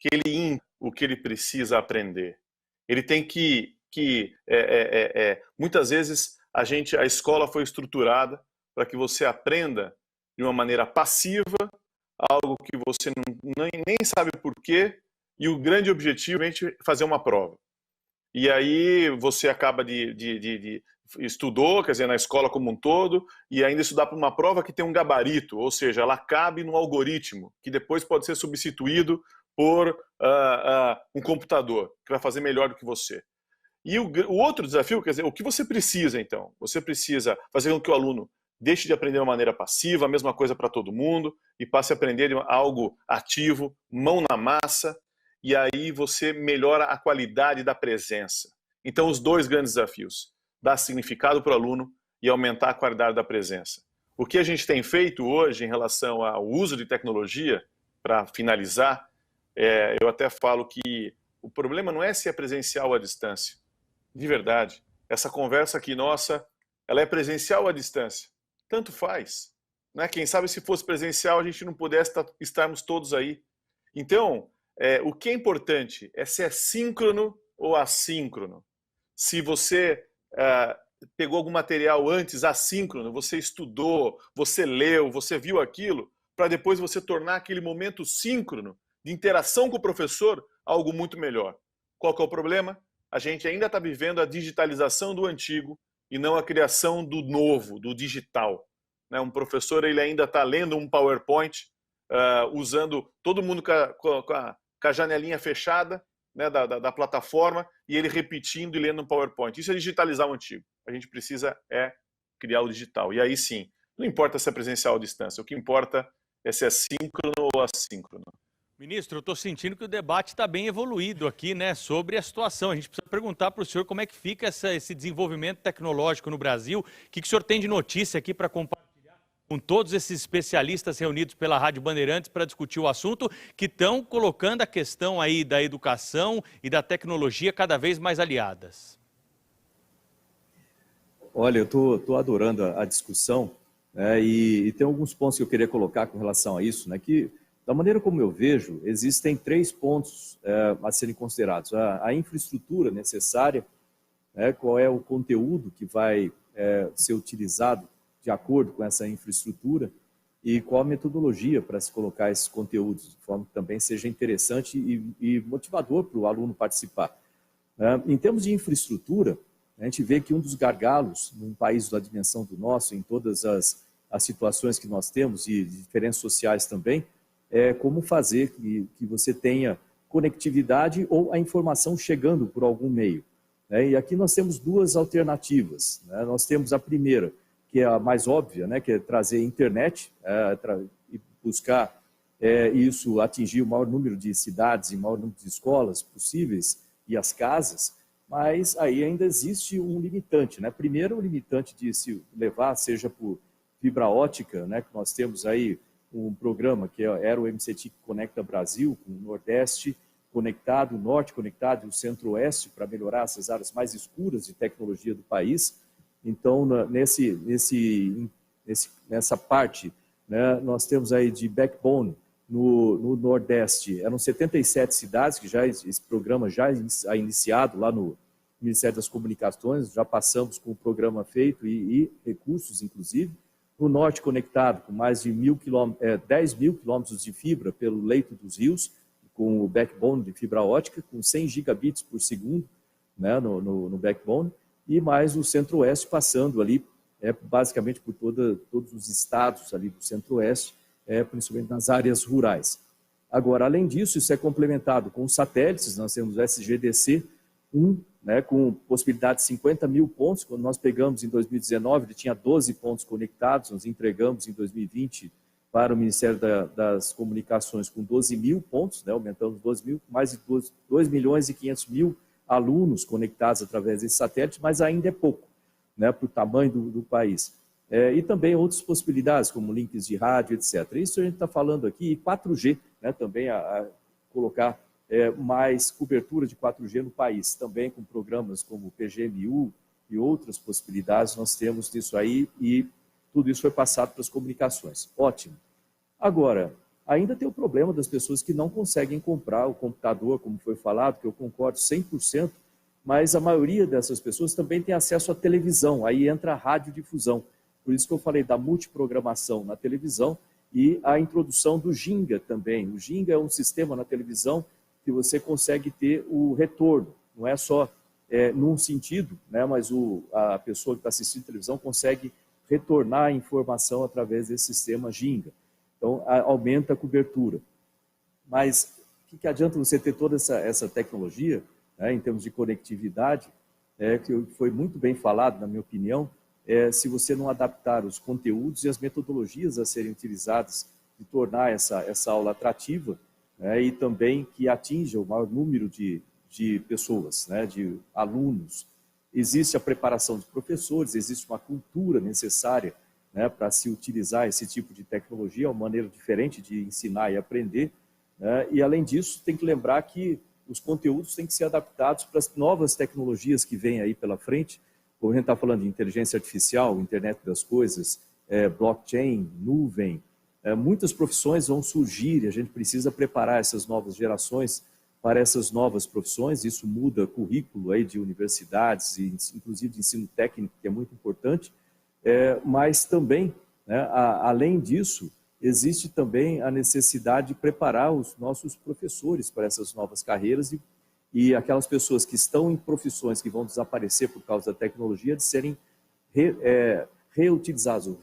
que ele entenda o que ele precisa aprender. Ele tem que muitas vezes a escola foi estruturada para que você aprenda de uma maneira passiva, algo que você nem sabe por quê, e o grande objetivo é fazer uma prova. E aí você acaba estudou, quer dizer, na escola como um todo, e ainda estudar para uma prova que tem um gabarito, ou seja, ela cabe no algoritmo, que depois pode ser substituído por um computador, que vai fazer melhor do que você. E o outro desafio, quer dizer, o que você precisa, então? Você precisa fazer com que o aluno deixe de aprender de uma maneira passiva, a mesma coisa para todo mundo, e passe a aprender algo ativo, mão na massa, e aí você melhora a qualidade da presença. Então, os dois grandes desafios: dar significado para o aluno e aumentar a qualidade da presença. O que a gente tem feito hoje em relação ao uso de tecnologia, para finalizar, eu até falo que o problema não é se é presencial ou à distância. De verdade, essa conversa aqui nossa, ela é presencial ou à distância? Tanto faz. Né? Quem sabe se fosse presencial a gente não pudesse estarmos todos aí. Então, o que é importante é se é síncrono ou assíncrono. Se você pegou algum material antes assíncrono, você estudou, você leu, você viu aquilo, para depois você tornar aquele momento síncrono de interação com o professor algo muito melhor. Qual que é o problema? A gente ainda está vivendo a digitalização do antigo e não a criação do novo, do digital. Né? Um professor ele ainda está lendo um PowerPoint, usando todo mundo com a janelinha fechada, né, da plataforma, e ele repetindo e lendo um PowerPoint. Isso é digitalizar o antigo. A gente precisa criar o digital. E aí sim, não importa se é presencial ou à distância, o que importa é se é síncrono ou assíncrono. Ministro, eu estou sentindo que o debate está bem evoluído aqui, né, sobre a situação. A gente precisa perguntar para o senhor como é que fica esse desenvolvimento tecnológico no Brasil. O que o senhor tem de notícia aqui para compartilhar com todos esses especialistas reunidos pela Rádio Bandeirantes para discutir o assunto, que estão colocando a questão aí da educação e da tecnologia cada vez mais aliadas? Olha, eu estou adorando a discussão, né, e tem alguns pontos que eu queria colocar com relação a isso, né, que da maneira como eu vejo, existem 3 pontos a serem considerados. A infraestrutura necessária, qual é o conteúdo que vai ser utilizado de acordo com essa infraestrutura e qual a metodologia para se colocar esses conteúdos, de forma que também seja interessante e motivador para o aluno participar. Em termos de infraestrutura, a gente vê que um dos gargalos num país da dimensão do nosso, em todas as situações que nós temos e diferenças sociais também, é como fazer que você tenha conectividade ou a informação chegando por algum meio. E aqui nós temos 2 alternativas. Nós temos a primeira, que é a mais óbvia, que é trazer internet e buscar isso atingir o maior número de cidades e o maior número de escolas possíveis e as casas, mas aí ainda existe um limitante. Primeiro, o limitante de se levar, seja por fibra ótica, que nós temos aí um programa que era o MCT Conecta Brasil, com o Nordeste conectado, o Norte conectado e o Centro-Oeste, para melhorar essas áreas mais escuras de tecnologia do país. Então, nessa parte, nós temos aí de backbone no Nordeste, eram 77 cidades, que esse programa já é iniciado lá no Ministério das Comunicações, já passamos com o programa feito e recursos, inclusive. No Norte conectado, com mais de 10 mil quilômetros de fibra pelo leito dos rios, com o backbone de fibra ótica, com 100 gigabits por segundo no backbone, e mais o Centro-Oeste passando ali, basicamente por todos os estados ali do Centro-Oeste, principalmente nas áreas rurais. Agora, além disso, isso é complementado com os satélites, nós temos o SGDC-1, com possibilidade de 50 mil pontos. Quando nós pegamos em 2019, ele tinha 12 pontos conectados, nós entregamos em 2020 para o Ministério das Comunicações com 12 mil pontos, aumentamos 12 mil, mais de 2 milhões e 500 mil alunos conectados através desse satélite, mas ainda é pouco, para o tamanho do país. E também outras possibilidades, como links de rádio, etc. Isso a gente está falando aqui, e 4G, também a colocar mais cobertura de 4G no país, também com programas como o PGMU e outras possibilidades nós temos disso aí, e tudo isso foi passado para as comunicações. Ótimo. Agora, ainda tem o problema das pessoas que não conseguem comprar o computador, como foi falado, que eu concordo 100%, mas a maioria dessas pessoas também tem acesso à televisão, aí entra a radiodifusão. Por isso que eu falei da multiprogramação na televisão e a introdução do Ginga também. O Ginga é um sistema na televisão que você consegue ter o retorno, não é só num sentido, né, mas a pessoa que está assistindo televisão consegue retornar a informação através desse sistema Ginga. Então, aumenta a cobertura. Mas o que adianta você ter toda essa tecnologia, né, em termos de conectividade, que foi muito bem falado, na minha opinião, se você não adaptar os conteúdos e as metodologias a serem utilizadas de tornar essa aula atrativa, né, e também que atinja o maior número de pessoas, né, de alunos. Existe a preparação de professores, existe uma cultura necessária, né, para se utilizar esse tipo de tecnologia, uma maneira diferente de ensinar e aprender, né, e além disso tem que lembrar que os conteúdos têm que ser adaptados para as novas tecnologias que vêm aí pela frente, como a gente está falando de inteligência artificial, internet das coisas, blockchain, nuvem, muitas profissões vão surgir e a gente precisa preparar essas novas gerações para essas novas profissões. Isso muda currículo aí de universidades, e inclusive de ensino técnico, que é muito importante, mas também, né, além disso, existe também a necessidade de preparar os nossos professores para essas novas carreiras e aquelas pessoas que estão em profissões que vão desaparecer por causa da tecnologia, de serem reutilizados,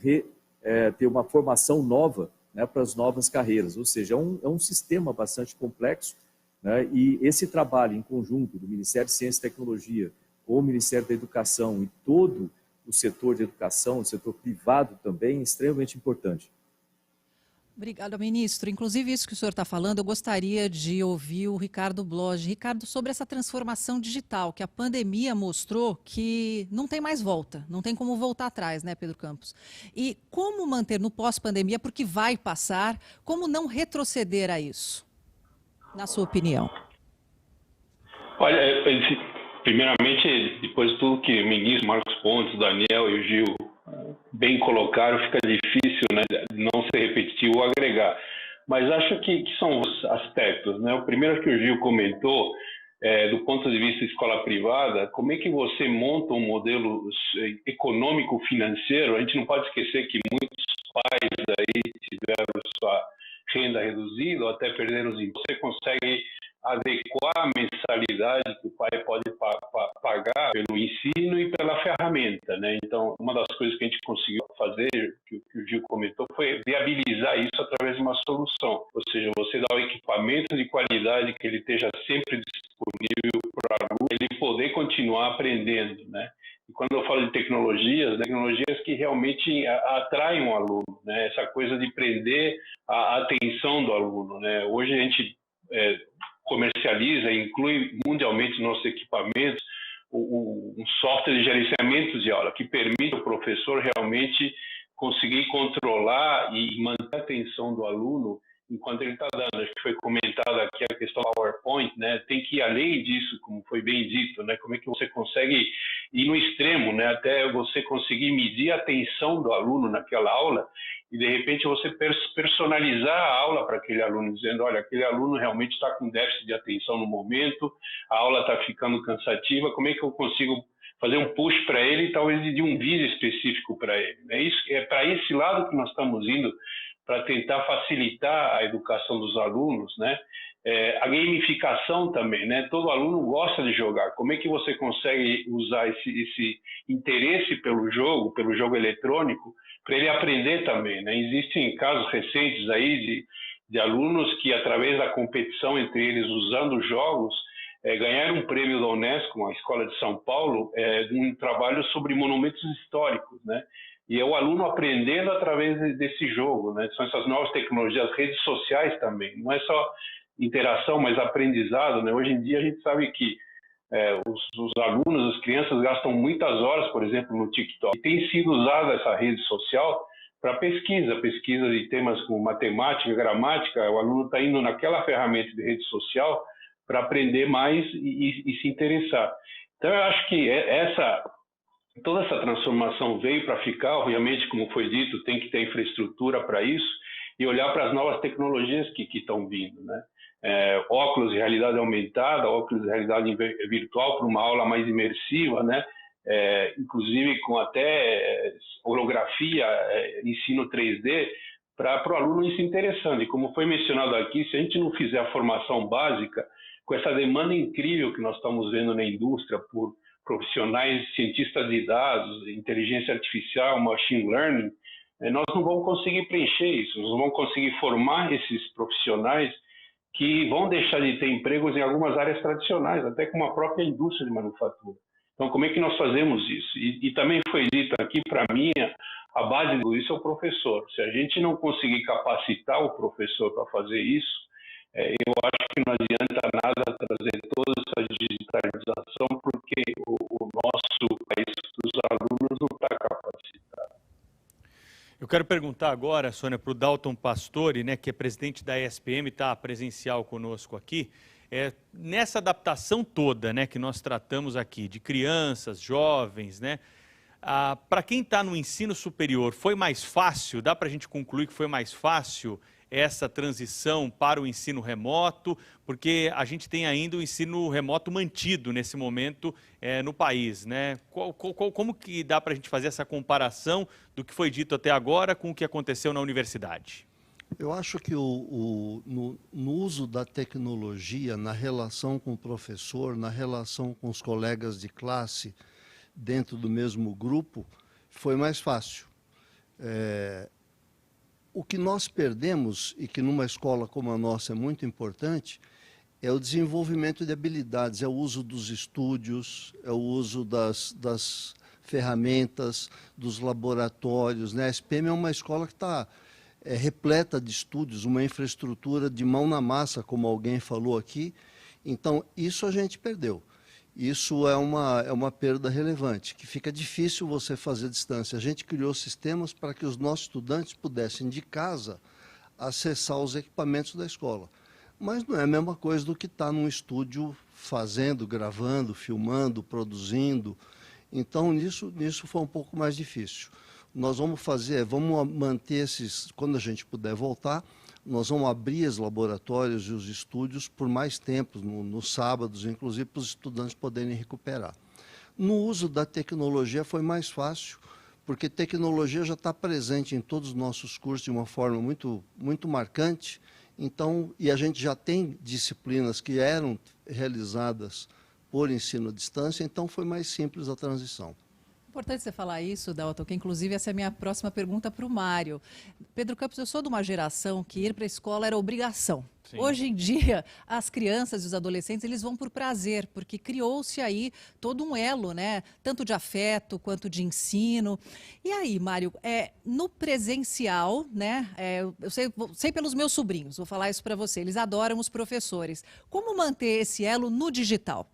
ter uma formação nova, né, para as novas carreiras. Ou seja, é um sistema bastante complexo, né, e esse trabalho em conjunto do Ministério de Ciência e Tecnologia, com o Ministério da Educação e todo o setor de educação, o setor privado também, é extremamente importante. Obrigada, ministro. Inclusive, isso que o senhor está falando, eu gostaria de ouvir o Ricardo Bloch. Ricardo, sobre essa transformação digital, que a pandemia mostrou que não tem mais volta, não tem como voltar atrás, né, Pedro Campos? E como manter no pós-pandemia, porque vai passar, como não retroceder a isso, na sua opinião? Olha, primeiramente, depois de tudo que o ministro Marcos Pontes, o Daniel e o Gil bem colocaram, fica difícil, né, não ser repetitivo ou agregar. Mas acho que são os aspectos, né? O primeiro que o Gil comentou, do ponto de vista de escola privada, como é que você monta um modelo econômico-financeiro? A gente não pode esquecer que muitos pais aí tiveram sua renda reduzida ou até perderam os impostos. Você consegue adequar a mensalidade que o pai pode pagar pelo ensino e pela ferramenta, né? Então, uma das coisas que a gente conseguiu fazer, que o Gil comentou, foi viabilizar isso através de uma solução. Ou seja, você dá o equipamento de qualidade que ele esteja sempre disponível para o aluno, ele poder continuar aprendendo, né? E quando eu falo de tecnologias que realmente atraem o aluno, né? Essa coisa de prender a atenção do aluno, né? Hoje a gente comercializa e inclui mundialmente nos nossos equipamentos um software de gerenciamento de aula que permite ao professor realmente conseguir controlar e manter a atenção do aluno enquanto ele está dando. Acho que foi comentado aqui a questão do PowerPoint, né? Tem que ir além disso, como foi bem dito, né? Como é que você consegue ir no extremo, né? Até você conseguir medir a atenção do aluno naquela aula e, de repente, você personalizar a aula para aquele aluno, dizendo, olha, aquele aluno realmente está com déficit de atenção no momento, a aula está ficando cansativa, como é que eu consigo fazer um push para ele, talvez de um vídeo específico para ele? É para esse lado que nós estamos indo, para tentar facilitar a educação dos alunos, né? A gamificação também, né? Todo aluno gosta de jogar. Como é que você consegue usar esse interesse pelo jogo eletrônico, para ele aprender também, né? Existem casos recentes aí de alunos que, através da competição entre eles, usando jogos, ganharam um prêmio da Unesco, a Escola de São Paulo, de um trabalho sobre monumentos históricos, né? E é o aluno aprendendo através desse jogo, né? São essas novas tecnologias, as redes sociais também. Não é só interação, mas aprendizado, né? Hoje em dia a gente sabe que os alunos, as crianças gastam muitas horas, por exemplo, no TikTok. E tem sido usada essa rede social para pesquisa de temas como matemática, gramática. O aluno está indo naquela ferramenta de rede social para aprender mais e se interessar. Então, eu acho que toda essa transformação veio para ficar. Obviamente, como foi dito, tem que ter infraestrutura para isso e olhar para as novas tecnologias que estão vindo, né? óculos de realidade aumentada, óculos de realidade virtual para uma aula mais imersiva, né? Inclusive com até holografia, ensino 3D, para o aluno isso é interessante. E como foi mencionado aqui, se a gente não fizer a formação básica, com essa demanda incrível que nós estamos vendo na indústria por profissionais, cientistas de dados, inteligência artificial, machine learning, nós não vamos conseguir preencher isso, nós não vamos conseguir formar esses profissionais que vão deixar de ter empregos em algumas áreas tradicionais, até como a própria indústria de manufatura. Então, como é que nós fazemos isso? E também foi dito aqui, para mim, a base de tudo isso é o professor. Se a gente não conseguir capacitar o professor para fazer isso, eu acho que não adianta nada trazer toda essa digitalização, porque o nosso país dos alunos não está capacitado. Eu quero perguntar agora, Sônia, para o Dalton Pastore, né, que é presidente da ESPM, está presencial conosco aqui. Nessa adaptação toda, né, que nós tratamos aqui, de crianças, jovens, né, para quem está no ensino superior, foi mais fácil? Dá para a gente concluir que foi mais fácil essa transição para o ensino remoto? Porque a gente tem ainda o ensino remoto mantido nesse momento no país, né? Como que dá para a gente fazer essa comparação do que foi dito até agora com o que aconteceu na universidade? Eu acho que no uso da tecnologia, na relação com o professor, na relação com os colegas de classe, dentro do mesmo grupo, foi mais fácil. O que nós perdemos, e que numa escola como a nossa é muito importante, é o desenvolvimento de habilidades, é o uso dos estúdios, é o uso das ferramentas, dos laboratórios, né? A SPM é uma escola que está repleta de estúdios, uma infraestrutura de mão na massa, como alguém falou aqui. Então, isso a gente perdeu. Isso é uma perda relevante, que fica difícil você fazer à distância. A gente criou sistemas para que os nossos estudantes pudessem, de casa, acessar os equipamentos da escola. Mas não é a mesma coisa do que estar num estúdio fazendo, gravando, filmando, produzindo. Então, nisso foi um pouco mais difícil. Nós vamos vamos manter quando a gente puder voltar, nós vamos abrir os laboratórios e os estúdios por mais tempo, nos sábados, inclusive, para os estudantes poderem recuperar. No uso da tecnologia foi mais fácil, porque tecnologia já está presente em todos os nossos cursos de uma forma muito, muito marcante. Então, e a gente já tem disciplinas que eram realizadas por ensino à distância, então foi mais simples a transição. Importante você falar isso, Dalton, que inclusive essa é a minha próxima pergunta para o Mário. Pedro Campos, eu sou de uma geração que ir para a escola era obrigação. Sim. Hoje em dia, as crianças e os adolescentes, eles vão por prazer, porque criou-se aí todo um elo, né? Tanto de afeto quanto de ensino. E aí, Mário, no presencial, né? Eu sei pelos meus sobrinhos, vou falar isso para você, eles adoram os professores. Como manter esse elo no digital?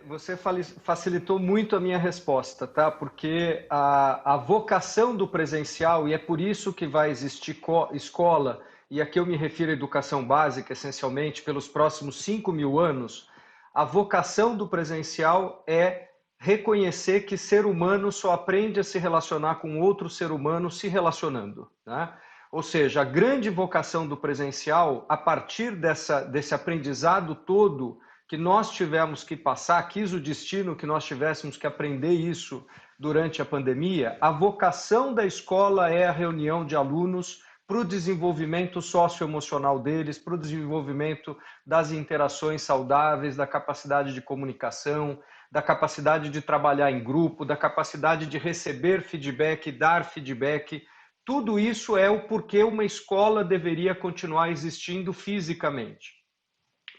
Você facilitou muito a minha resposta, tá? Porque a vocação do presencial, e é por isso que vai existir escola, e aqui eu me refiro à educação básica, essencialmente, pelos próximos 5.000 anos, a vocação do presencial é reconhecer que ser humano só aprende a se relacionar com outro ser humano se relacionando, né? Ou seja, a grande vocação do presencial, a partir desse aprendizado todo que nós tivemos que passar, quis o destino que nós tivéssemos que aprender isso durante a pandemia, a vocação da escola é a reunião de alunos para o desenvolvimento socioemocional deles, para o desenvolvimento das interações saudáveis, da capacidade de comunicação, da capacidade de trabalhar em grupo, da capacidade de receber feedback, dar feedback. Tudo isso é o porquê uma escola deveria continuar existindo fisicamente.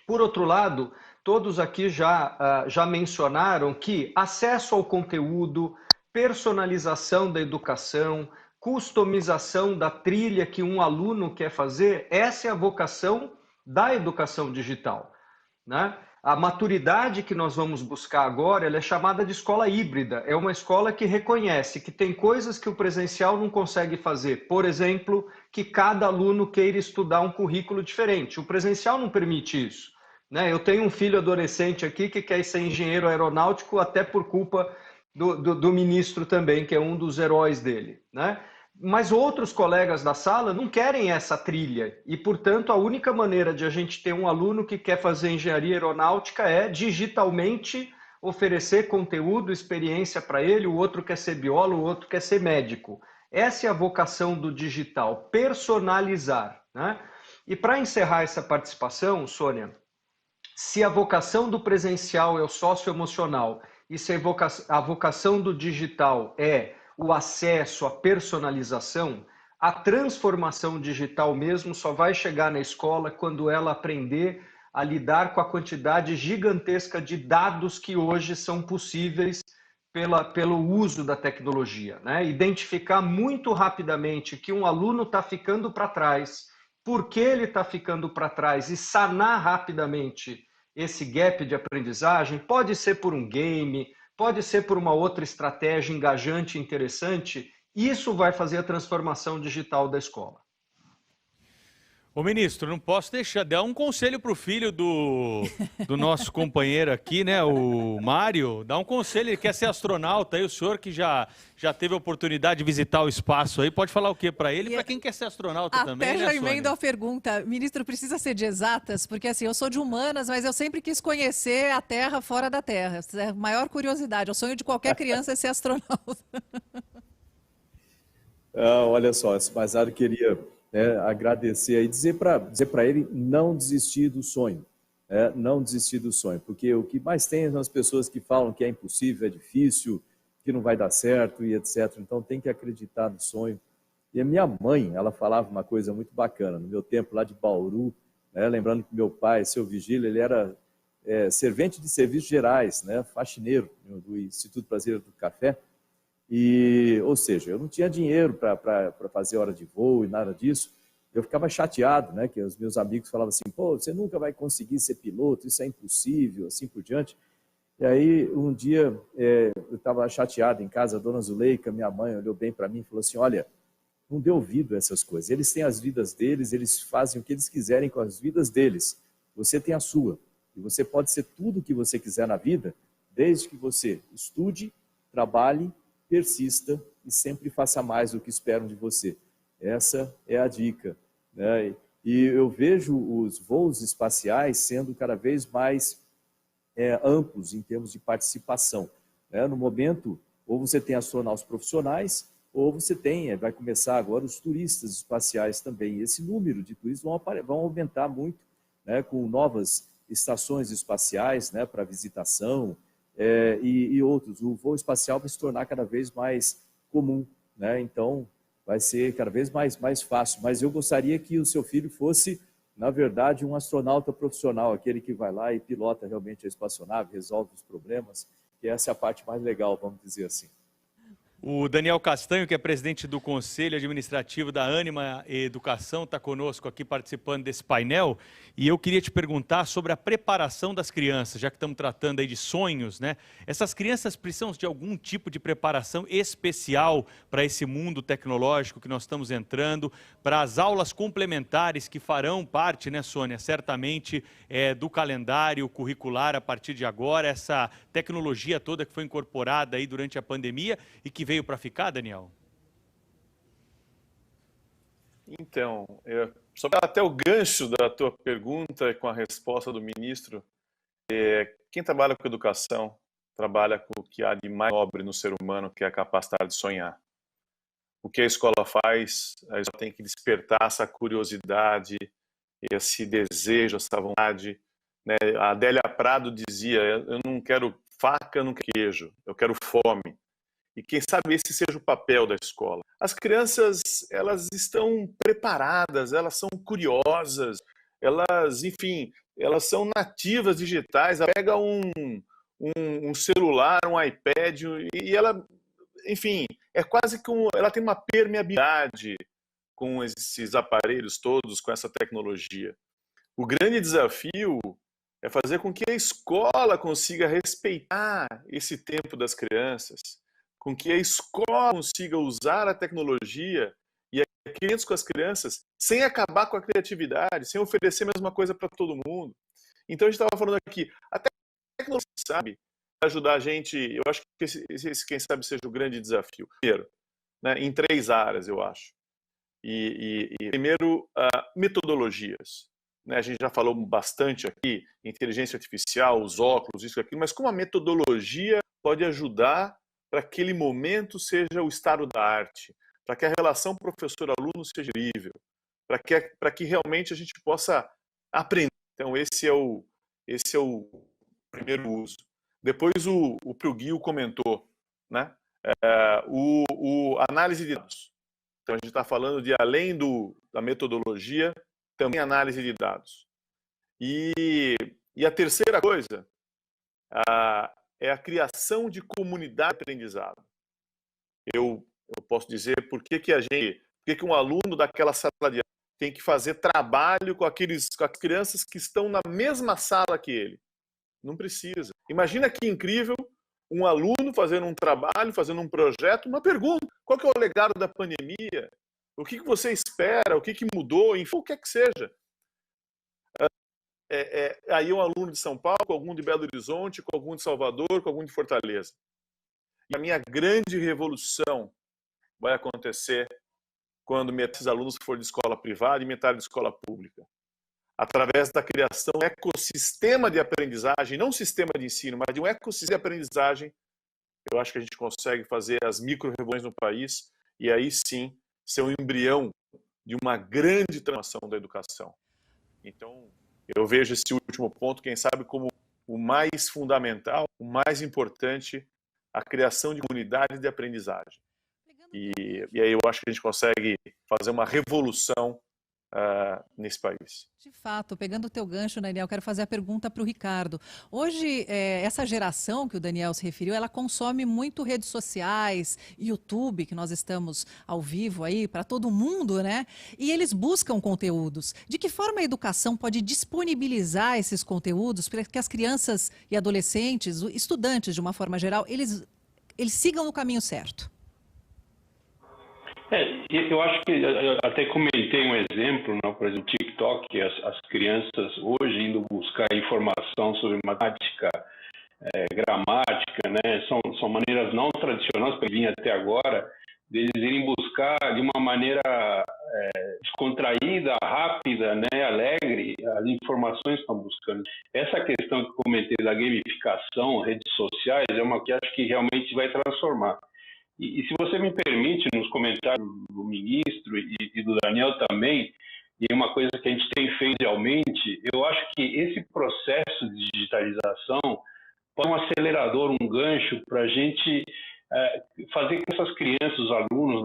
Por outro lado, todos aqui já mencionaram que acesso ao conteúdo, personalização da educação, customização da trilha que um aluno quer fazer, essa é a vocação da educação digital, né? A maturidade que nós vamos buscar agora, ela é chamada de escola híbrida. É uma escola que reconhece que tem coisas que o presencial não consegue fazer. Por exemplo, que cada aluno queira estudar um currículo diferente. O presencial não permite isso. Eu tenho um filho adolescente aqui que quer ser engenheiro aeronáutico até por culpa do ministro também, que é um dos heróis dele, né? Mas outros colegas da sala não querem essa trilha e, portanto, a única maneira de a gente ter um aluno que quer fazer engenharia aeronáutica é digitalmente oferecer conteúdo, experiência para ele, o outro quer ser biólogo, o outro quer ser médico. Essa é a vocação do digital, personalizar, né? E para encerrar essa participação, Sônia, se a vocação do presencial é o socioemocional e se a vocação do digital é o acesso, a personalização, a transformação digital mesmo só vai chegar na escola quando ela aprender a lidar com a quantidade gigantesca de dados que hoje são possíveis pelo uso da tecnologia, né? Identificar muito rapidamente que um aluno está ficando para trás, por que ele está ficando para trás e sanar rapidamente esse gap de aprendizagem, pode ser por um game, pode ser por uma outra estratégia engajante e interessante, isso vai fazer a transformação digital da escola. Ô ministro, não posso deixar, dar um conselho para o filho do nosso companheiro aqui, né, o Mário, dá um conselho, ele quer ser astronauta, aí o senhor que já teve a oportunidade de visitar o espaço aí, pode falar o que para ele e para quem quer ser astronauta também, né, Até já Sônia? emendo a pergunta, ministro, precisa ser de exatas? Porque assim, eu sou de humanas, mas eu sempre quis conhecer a Terra fora da Terra, é a maior curiosidade, o sonho de qualquer criança é ser astronauta. Olha só, mas eu queria agradecer e dizer para ele não desistir do sonho, não desistir do sonho, porque o que mais tem são as pessoas que falam que é impossível, é difícil, que não vai dar certo e etc. Então tem que acreditar no sonho. E a minha mãe, ela falava uma coisa muito bacana, no meu tempo lá de Bauru, lembrando que meu pai, seu Vigílio, ele era servente de serviços gerais, faxineiro do Instituto Brasileiro do Café. Ou seja, eu não tinha dinheiro para fazer hora de voo e nada disso. Eu ficava chateado, que os meus amigos falavam assim, pô, você nunca vai conseguir ser piloto, isso é impossível, assim por diante. E aí, um dia, eu estava chateado em casa, a dona Zuleika, minha mãe, olhou bem para mim e falou assim, olha, não dê ouvido a essas coisas. Eles têm as vidas deles, eles fazem o que eles quiserem com as vidas deles. Você tem a sua. E você pode ser tudo o que você quiser na vida, desde que você estude, trabalhe, persista e sempre faça mais do que esperam de você. Essa é a dica. E eu vejo os voos espaciais sendo cada vez mais amplos em termos de participação. No momento, ou você tem astronautas profissionais, ou você vai começar agora os turistas espaciais também. E esse número de turistas vão aumentar muito, com novas estações espaciais para visitação, e outros. O voo espacial vai se tornar cada vez mais comum, então vai ser cada vez mais fácil. Mas eu gostaria que o seu filho fosse, na verdade, um astronauta profissional, aquele que vai lá e pilota realmente a espaçonave, resolve os problemas, que essa é a parte mais legal, vamos dizer assim. O Daniel Castanho, que é presidente do Conselho Administrativo da Ânima Educação, está conosco aqui participando desse painel. E eu queria te perguntar sobre a preparação das crianças, já que estamos tratando aí de sonhos, né? Essas crianças precisam de algum tipo de preparação especial para esse mundo tecnológico que nós estamos entrando, para as aulas complementares que farão parte, né, Sônia, certamente do calendário curricular a partir de agora, essa tecnologia toda que foi incorporada aí durante a pandemia e que veio para ficar, Daniel? Então, sobre até o gancho da tua pergunta com a resposta do ministro, quem trabalha com educação trabalha com o que há de mais nobre no ser humano, que é a capacidade de sonhar. O que a escola faz, a escola tem que despertar essa curiosidade, esse desejo, essa vontade. A Adélia Prado dizia, eu não quero faca, eu não quero queijo, eu quero fome. E quem sabe esse seja o papel da escola. As crianças, elas estão preparadas, elas são curiosas, elas, enfim, elas são nativas digitais. Ela pega um celular, um iPad e ela, enfim, é quase que ela tem uma permeabilidade com esses aparelhos todos, com essa tecnologia. O grande desafio é fazer com que a escola consiga respeitar esse tempo das crianças, com que a escola consiga usar a tecnologia e experiências com as crianças sem acabar com a criatividade, sem oferecer a mesma coisa para todo mundo. Então a gente estava falando aqui, a tecnologia sabe ajudar a gente, eu acho que esse quem sabe seja o grande desafio. Primeiro, né, em 3 áreas, eu acho. Primeiro, metodologias. Né? A gente já falou bastante aqui, inteligência artificial, os óculos, isso e aquilo, mas como a metodologia pode ajudar para que aquele momento seja o estado da arte, para que a relação professor-aluno seja incrível, para que realmente a gente possa aprender. Então, esse é o primeiro uso. Depois, o Prugil comentou, né? Análise de dados. Então, a gente está falando de, além da metodologia, também análise de dados. E a terceira coisa é a criação de comunidade de aprendizado. Eu posso dizer por que um aluno daquela sala de aula tem que fazer trabalho com as crianças que estão na mesma sala que ele. Não precisa. Imagina que incrível um aluno fazendo um trabalho, fazendo um projeto, uma pergunta. Qual que é o legado da pandemia? O que você espera? O que mudou? Enfim, o que é que seja. Aí um aluno de São Paulo, com algum de Belo Horizonte, com algum de Salvador, com algum de Fortaleza. E a minha grande revolução vai acontecer quando esses alunos forem de escola privada e metade de escola pública. Através da criação de um ecossistema de aprendizagem, não um sistema de ensino, mas de um ecossistema de aprendizagem, eu acho que a gente consegue fazer as micro-revoluções no país e aí sim ser um embrião de uma grande transformação da educação. Então, eu vejo esse último ponto, quem sabe, como o mais fundamental, o mais importante, a criação de comunidade de aprendizagem. E aí eu acho que a gente consegue fazer uma revolução nesse país. De fato, pegando o teu gancho, Daniel, quero fazer a pergunta para o Ricardo. Hoje, essa geração que o Daniel se referiu, ela consome muito redes sociais, YouTube, que nós estamos ao vivo aí para todo mundo, né? E eles buscam conteúdos. De que forma a educação pode disponibilizar esses conteúdos para que as crianças e adolescentes, estudantes de uma forma geral, eles sigam no caminho certo? Eu acho que eu até comentei um exemplo, né? Por exemplo, TikTok, as crianças hoje indo buscar informação sobre matemática, gramática, né? São maneiras não tradicionais para vir até agora, deles irem buscar de uma maneira descontraída, rápida, né? Alegre, as informações que estão buscando. Essa questão que eu comentei da gamificação, redes sociais, é uma que acho que realmente vai transformar. E se você me permite, nos comentários do ministro e do Daniel também, e uma coisa que a gente tem feito realmente, eu acho que esse processo de digitalização pode ser um acelerador, um gancho para a gente fazer com que essas crianças, os alunos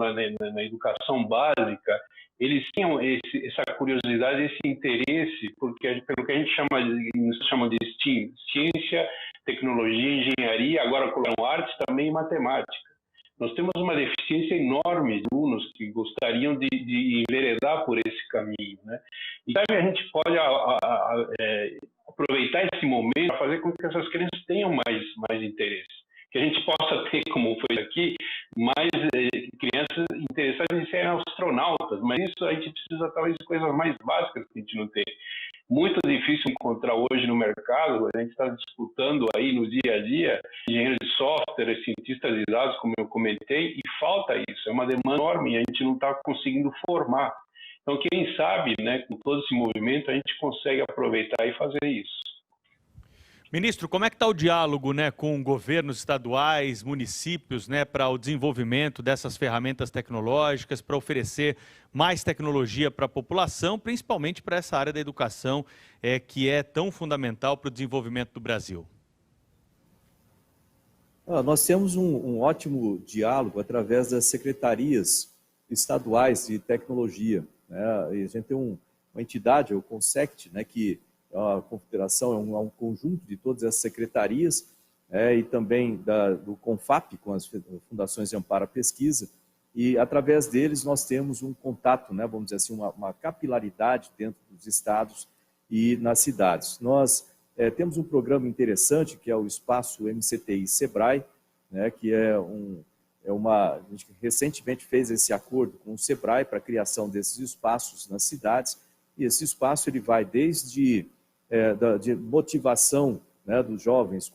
na educação básica, eles tenham essa curiosidade, esse interesse, porque pelo que a gente chama de STEAM, ciência, tecnologia, engenharia, agora com artes também e matemática. Nós temos uma deficiência enorme de alunos que gostariam de enveredar por esse caminho, né? E sabe, a gente pode aproveitar esse momento para fazer com que essas crianças tenham mais interesse. Que a gente possa ter, como foi aqui, mais crianças interessadas em serem astronautas, mas isso a gente precisa talvez de coisas mais básicas que a gente não tem. Muito difícil encontrar hoje no mercado, a gente está disputando aí no dia a dia, engenheiros de software, cientistas de dados, como eu comentei, e falta isso, é uma demanda enorme e a gente não está conseguindo formar. Então, quem sabe, né, com todo esse movimento, a gente consegue aproveitar e fazer isso. Ministro, como é que está o diálogo, né, com governos estaduais, municípios, né, para o desenvolvimento dessas ferramentas tecnológicas, para oferecer mais tecnologia para a população, principalmente para essa área da educação que é tão fundamental para o desenvolvimento do Brasil? Nós temos um ótimo diálogo através das secretarias estaduais de tecnologia, né? E a gente tem uma entidade, o CONSECT, né, que a confederação é um conjunto de todas as secretarias e também do CONFAP, com as fundações de amparo à pesquisa, e através deles nós temos um contato, né, vamos dizer assim, uma capilaridade dentro dos estados e nas cidades. Nós temos um programa interessante que é o Espaço MCTI Sebrae, né, que a gente recentemente fez esse acordo com o Sebrae para a criação desses espaços nas cidades, e esse espaço ele vai desde de motivação, né, dos jovens,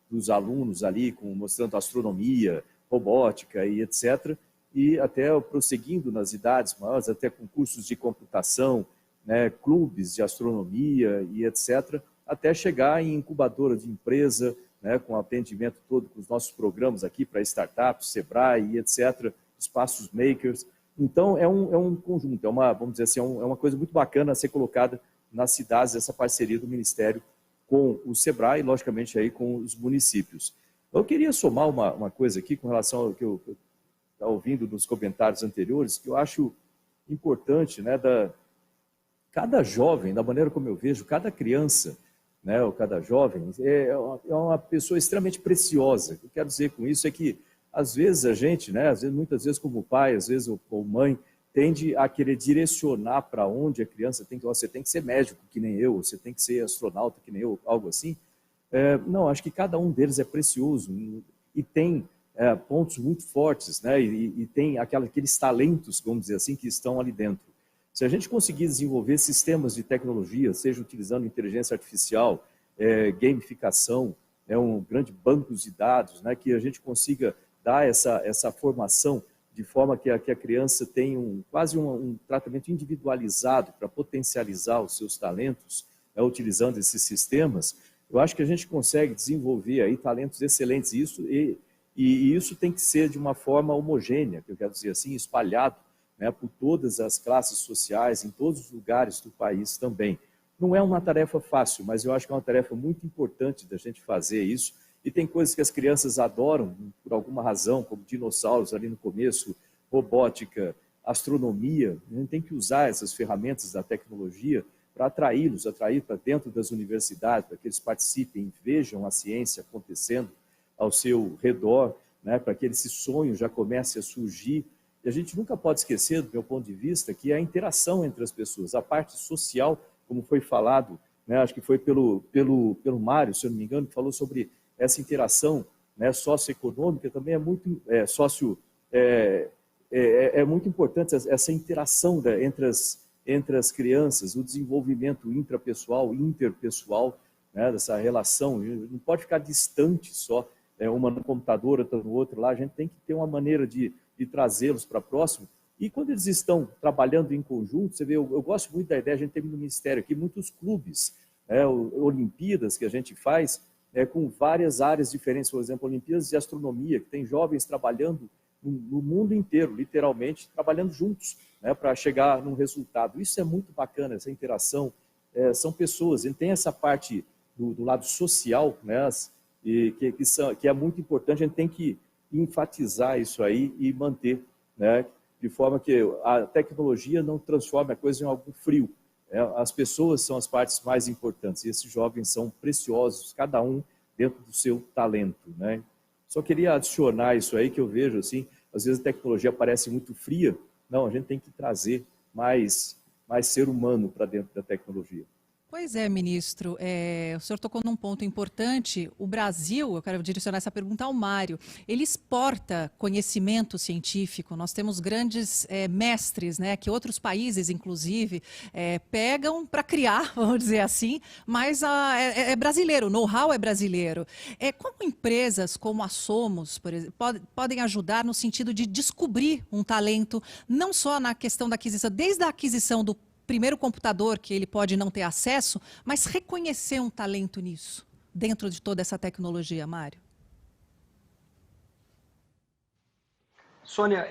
dos alunos ali, mostrando astronomia, robótica e etc., e até prosseguindo nas idades maiores, até com cursos de computação, né, clubes de astronomia e etc., até chegar em incubadora de empresa, né, com atendimento todo com os nossos programas aqui para startups, Sebrae e etc., espaços makers. Então, é um conjunto, vamos dizer assim, é uma coisa muito bacana a ser colocada nas cidades, essa parceria do Ministério com o Sebrae e, logicamente, aí com os municípios. Eu queria somar uma coisa aqui com relação ao que eu estava ouvindo nos comentários anteriores, que eu acho importante, né, cada jovem, da maneira como eu vejo, cada criança, né, ou cada jovem, é uma pessoa extremamente preciosa. O que eu quero dizer com isso é que, às vezes, a gente, né, muitas vezes como pai, às vezes ou mãe, tende a querer direcionar para onde a criança tem que... Você tem que ser médico, que nem eu, você tem que ser astronauta, que nem eu, algo assim. Não, acho que cada um deles é precioso e tem pontos muito fortes, né, e tem aqueles talentos, vamos dizer assim, que estão ali dentro. Se a gente conseguir desenvolver sistemas de tecnologia, seja utilizando inteligência artificial, gamificação, um grande banco de dados, né, que a gente consiga dar essa formação de forma que a criança tenha quase um tratamento individualizado para potencializar os seus talentos, utilizando esses sistemas, eu acho que a gente consegue desenvolver aí talentos excelentes. E isso tem que ser de uma forma homogênea, que eu quero dizer assim, espalhado, né, por todas as classes sociais, em todos os lugares do país também. Não é uma tarefa fácil, mas eu acho que é uma tarefa muito importante da gente fazer isso. E tem coisas que as crianças adoram, por alguma razão, como dinossauros ali no começo, robótica, astronomia. A gente tem que usar essas ferramentas da tecnologia para atraí-los, atrair para dentro das universidades, para que eles participem, vejam a ciência acontecendo ao seu redor, né, para que esse sonho já comece a surgir. E a gente nunca pode esquecer, do meu ponto de vista, que a interação entre as pessoas, a parte social, como foi falado, né, acho que foi pelo Mário, se eu não me engano, que falou sobre essa interação, né, socioeconômica, também é muito muito importante essa interação entre as crianças, o desenvolvimento intrapessoal, interpessoal, né, dessa relação. Não pode ficar distante só, uma no computador, outra no outro lá. A gente tem que ter uma maneira de trazê-los para próximo. E quando eles estão trabalhando em conjunto, você vê, eu gosto muito da ideia, a gente tem no Ministério aqui muitos clubes, Olimpíadas que a gente faz, com várias áreas diferentes, por exemplo, Olimpíadas de Astronomia, que tem jovens trabalhando no mundo inteiro, literalmente, trabalhando juntos, né, para chegar num resultado. Isso é muito bacana, essa interação. São pessoas, e tem essa parte do lado social, né, que é muito importante, a gente tem que enfatizar isso aí e manter, né, de forma que a tecnologia não transforme a coisa em algo frio. As pessoas são as partes mais importantes, e esses jovens são preciosos, cada um dentro do seu talento, né? Só queria adicionar isso aí, que eu vejo assim, às vezes a tecnologia parece muito fria. Não, a gente tem que trazer mais ser humano para dentro da tecnologia. Pois é, ministro, o senhor tocou num ponto importante. O Brasil, eu quero direcionar essa pergunta ao Mário, ele exporta conhecimento científico. Nós temos grandes mestres, né, que outros países, inclusive, pegam para criar, vamos dizer assim, mas é brasileiro, o know-how é brasileiro. Como empresas como a Somos, por exemplo, podem ajudar no sentido de descobrir um talento, não só na questão da aquisição, desde a aquisição do primeiro computador, que ele pode não ter acesso, mas reconhecer um talento nisso, dentro de toda essa tecnologia, Mário? Sônia,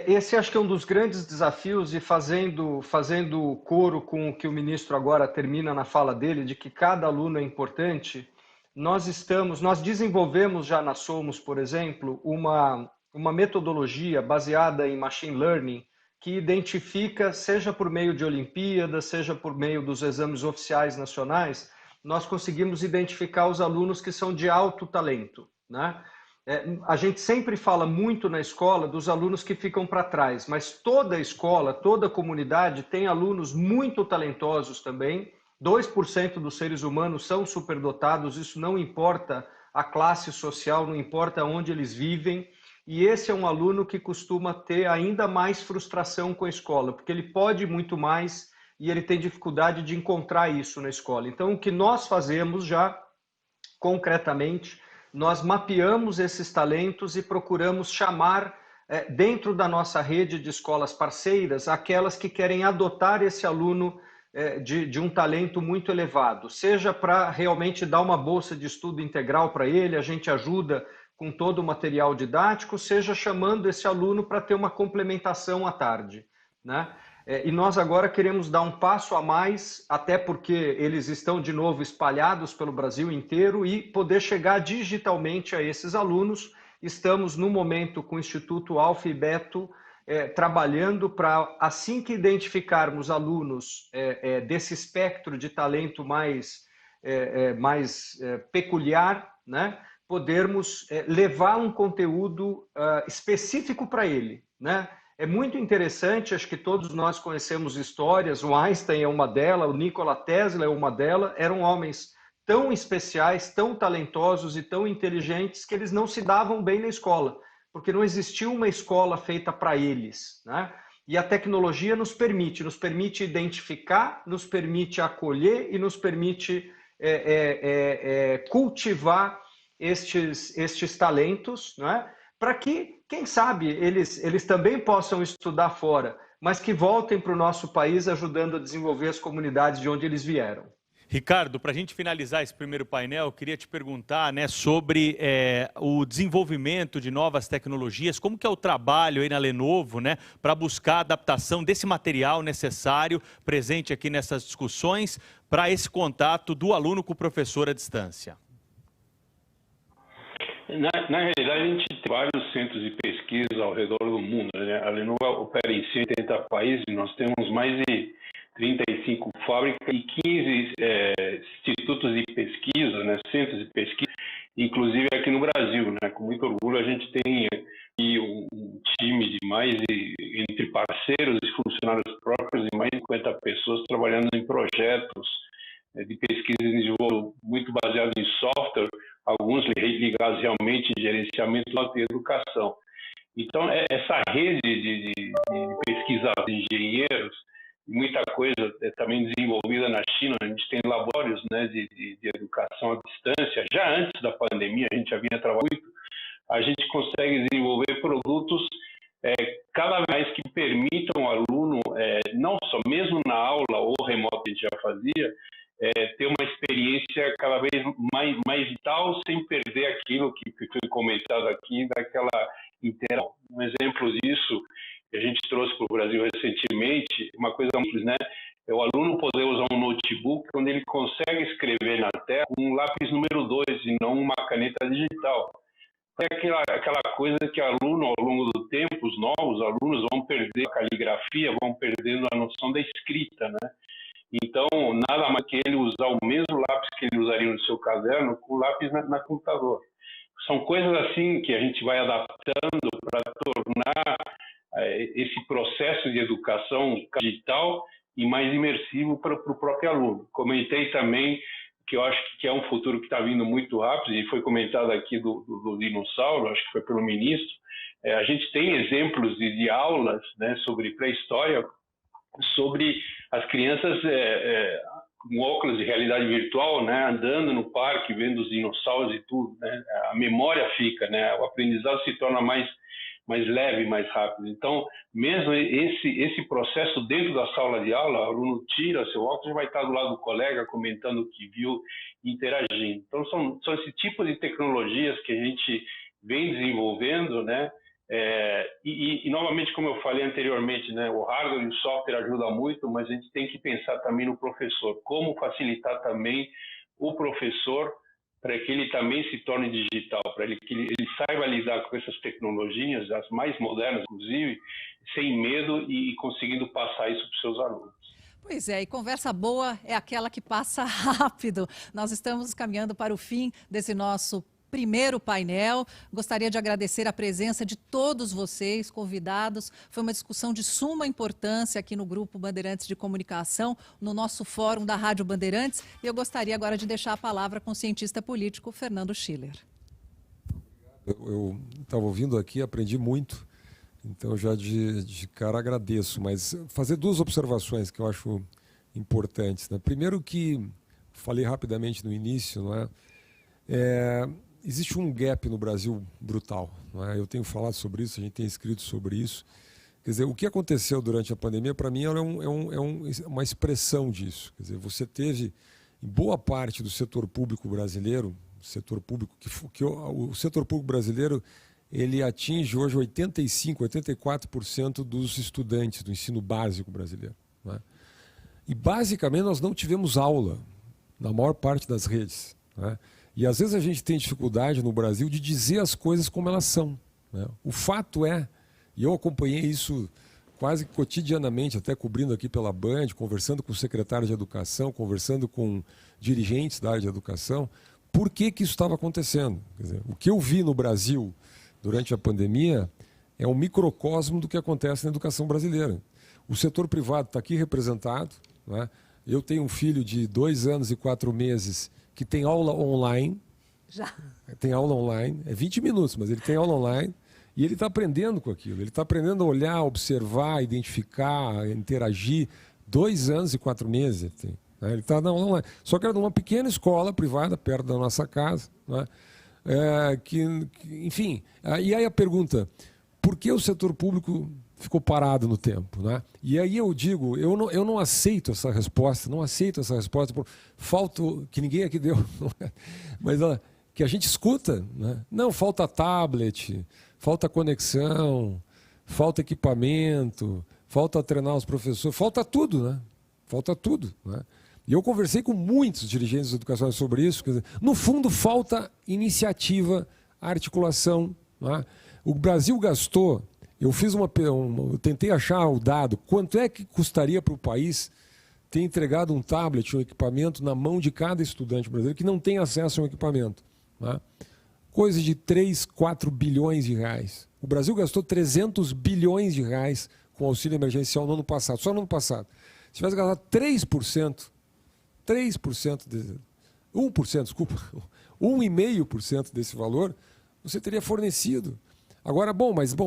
esse acho que é um dos grandes desafios, e fazendo coro com o que o ministro agora termina na fala dele, de que cada aluno é importante. Nós desenvolvemos já na Somos, por exemplo, uma metodologia baseada em machine learning, que identifica, seja por meio de Olimpíadas, seja por meio dos exames oficiais nacionais, nós conseguimos identificar os alunos que são de alto talento, né? A gente sempre fala muito na escola dos alunos que ficam para trás, mas toda escola, toda comunidade tem alunos muito talentosos também. 2% dos seres humanos são superdotados, isso não importa a classe social, não importa onde eles vivem. E esse é um aluno que costuma ter ainda mais frustração com a escola, porque ele pode muito mais e ele tem dificuldade de encontrar isso na escola. Então, o que nós fazemos já, concretamente, nós mapeamos esses talentos e procuramos chamar dentro da nossa rede de escolas parceiras, aquelas que querem adotar esse aluno de um talento muito elevado, seja para realmente dar uma bolsa de estudo integral para ele, a gente ajuda com todo o material didático, seja chamando esse aluno para ter uma complementação à tarde, né? E nós agora queremos dar um passo a mais, até porque eles estão de novo espalhados pelo Brasil inteiro, e poder chegar digitalmente a esses alunos. Estamos no momento com o Instituto Alfa e Beto trabalhando para, assim que identificarmos alunos desse espectro de talento mais peculiar, né, podermos levar um conteúdo específico para ele, né? É muito interessante, acho que todos nós conhecemos histórias, o Einstein é uma delas, o Nikola Tesla é uma delas, eram homens tão especiais, tão talentosos e tão inteligentes que eles não se davam bem na escola, porque não existia uma escola feita para eles, né? E a tecnologia nos permite identificar, nos permite acolher e nos permite cultivar estes talentos, né? Para que, quem sabe, eles também possam estudar fora, mas que voltem para o nosso país ajudando a desenvolver as comunidades de onde eles vieram. Ricardo, para a gente finalizar esse primeiro painel, eu queria te perguntar, né, sobre o desenvolvimento de novas tecnologias, como que é o trabalho aí na Lenovo, né, para buscar a adaptação desse material necessário presente aqui nessas discussões para esse contato do aluno com o professor à distância. Na realidade, a gente tem vários centros de pesquisa ao redor do mundo, né? A Lenovo opera em 80 países, nós temos mais de 35 fábricas e 15 institutos de pesquisa, né? Centros de pesquisa, inclusive aqui no Brasil, né? Com muito orgulho a gente tem aqui um time de entre parceiros e funcionários próprios, de mais de 50 pessoas trabalhando em projetos de pesquisa e desenvolvimento muito baseados em software, alguns ligados realmente em gerenciamento e educação. Então, essa rede de pesquisadores, de engenheiros, muita coisa também desenvolvida na China, a gente tem laboratórios, né, de educação à distância, já antes da pandemia, a gente já vinha trabalhando muito, a gente consegue desenvolver produtos cada vez mais que permitam ao aluno, não só mesmo na aula ou remoto que a gente já fazia, ter uma experiência cada vez mais vital, sem perder aquilo que foi comentado aqui, daquela interação. Um exemplo disso que a gente trouxe para o Brasil recentemente, uma coisa simples, né? É o aluno poder usar um notebook onde ele consegue escrever na tela com um lápis número 2 e não uma caneta digital. É aquela coisa que o aluno, ao longo do tempo, os novos alunos vão perder a caligrafia, vão perdendo a noção da escrita, né? Então, nada mais que ele usar o mesmo lápis que ele usaria no seu caderno com o lápis na computador. São coisas assim que a gente vai adaptando para tornar esse processo de educação digital e mais imersivo para o próprio aluno. Comentei também que eu acho que é um futuro que está vindo muito rápido, e foi comentado aqui do dinossauro, acho que foi pelo ministro. A gente tem exemplos de aulas, né, sobre pré-história, sobre as crianças com óculos de realidade virtual, né, andando no parque, vendo os dinossauros e tudo, né, a memória fica, né, o aprendizado se torna mais leve, mais rápido. Então, mesmo esse processo dentro da sala de aula, o aluno tira seu óculos e vai estar do lado do colega comentando o que viu, interagindo. Então, são esse tipo de tecnologias que a gente vem desenvolvendo, né? E novamente, como eu falei anteriormente, né, o hardware e o software ajudam muito, mas a gente tem que pensar também no professor, como facilitar também o professor para que ele também se torne digital, para que ele saiba lidar com essas tecnologias, as mais modernas, inclusive, sem medo e conseguindo passar isso para os seus alunos. Pois é, e conversa boa é aquela que passa rápido. Nós estamos caminhando para o fim desse nosso primeiro painel. Gostaria de agradecer a presença de todos vocês, convidados. Foi uma discussão de suma importância aqui no Grupo Bandeirantes de Comunicação, no nosso fórum da Rádio Bandeirantes. E eu gostaria agora de deixar a palavra com o cientista político Fernando Schiller. Eu estava ouvindo aqui, aprendi muito, então já de cara agradeço. Mas fazer duas observações que eu acho importantes, né? Primeiro, que falei rapidamente no início, não é? existe um gap no Brasil brutal. Não é? Eu tenho falado sobre isso, a gente tem escrito sobre isso. Quer dizer, o que aconteceu durante a pandemia, para mim, é uma expressão disso. Quer dizer, você teve, em boa parte do setor público brasileiro, o setor público brasileiro, ele atinge hoje 85%, 84% dos estudantes do ensino básico brasileiro. Não é? E, basicamente, nós não tivemos aula na maior parte das redes. Não é? E, às vezes, a gente tem dificuldade no Brasil de dizer as coisas como elas são. Não é? O fato é, e eu acompanhei isso quase cotidianamente, até cobrindo aqui pela Band, conversando com o secretário de Educação, conversando com dirigentes da área de educação, por que isso estava acontecendo. Quer dizer, o que eu vi no Brasil durante a pandemia é um microcosmo do que acontece na educação brasileira. O setor privado está aqui representado. Né? Eu tenho um filho de 2 anos e 4 meses que tem aula online. Já? Tem aula online, é 20 minutos, mas ele tem aula online e ele está aprendendo com aquilo. Ele está aprendendo a olhar, observar, identificar, interagir. 2 anos e 4 meses ele tem. Né? Ele está na aula online. Só que era numa pequena escola privada, perto da nossa casa. Né? Enfim, e aí a pergunta, por que o setor público ficou parado no tempo? Né? E aí eu digo, eu não aceito essa resposta, por falta, que ninguém aqui deu, mas que a gente escuta. Né? Não, falta tablet, falta conexão, falta equipamento, falta treinar os professores, falta tudo, né? Falta tudo, né? E eu conversei com muitos dirigentes educacionais sobre isso. Quer dizer, no fundo, falta iniciativa, articulação. Né? O Brasil gastou, eu tentei achar o dado, quanto é que custaria para o país ter entregado um tablet, um equipamento na mão de cada estudante brasileiro que não tem acesso a um equipamento. Né? Coisa de 3, 4 bilhões de reais. O Brasil gastou 300 bilhões de reais com auxílio emergencial no ano passado, só no ano passado. Se tivesse gastado 3%, 1,5% desse valor, você teria fornecido. Agora,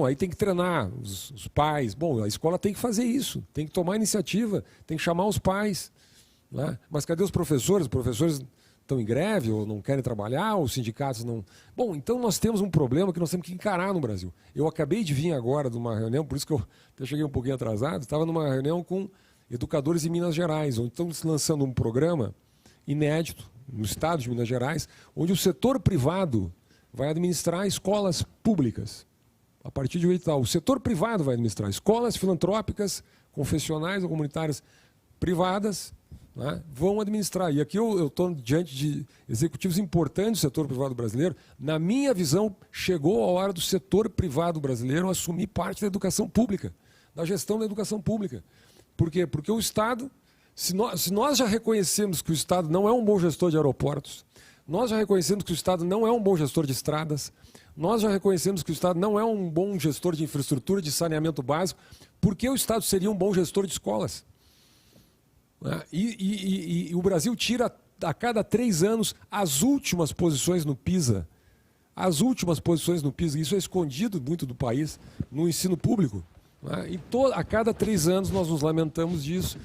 aí tem que treinar os pais. Bom, a escola tem que fazer isso, tem que tomar iniciativa, tem que chamar os pais. Né? Mas cadê os professores? Os professores estão em greve ou não querem trabalhar, os sindicatos não... Bom, então nós temos um problema que nós temos que encarar no Brasil. Eu acabei de vir agora de uma reunião, por isso que eu até cheguei um pouquinho atrasado, estava numa reunião com educadores em Minas Gerais, onde estão lançando um programa inédito no estado de Minas Gerais, onde o setor privado vai administrar escolas públicas. A partir de hoje, o setor privado vai administrar escolas filantrópicas, confessionais ou comunitárias privadas, né, vão administrar. E aqui eu estou diante de executivos importantes do setor privado brasileiro. Na minha visão, chegou a hora do setor privado brasileiro assumir parte da educação pública, da gestão da educação pública. Por quê? Porque o Estado, se nós já reconhecemos que o Estado não é um bom gestor de aeroportos, nós já reconhecemos que o Estado não é um bom gestor de estradas, nós já reconhecemos que o Estado não é um bom gestor de infraestrutura, de saneamento básico, por que o Estado seria um bom gestor de escolas? E o Brasil tira a cada 3 anos as últimas posições no PISA. As últimas posições no PISA. Isso é escondido muito do país, no ensino público. E a cada 3 anos nós nos lamentamos disso,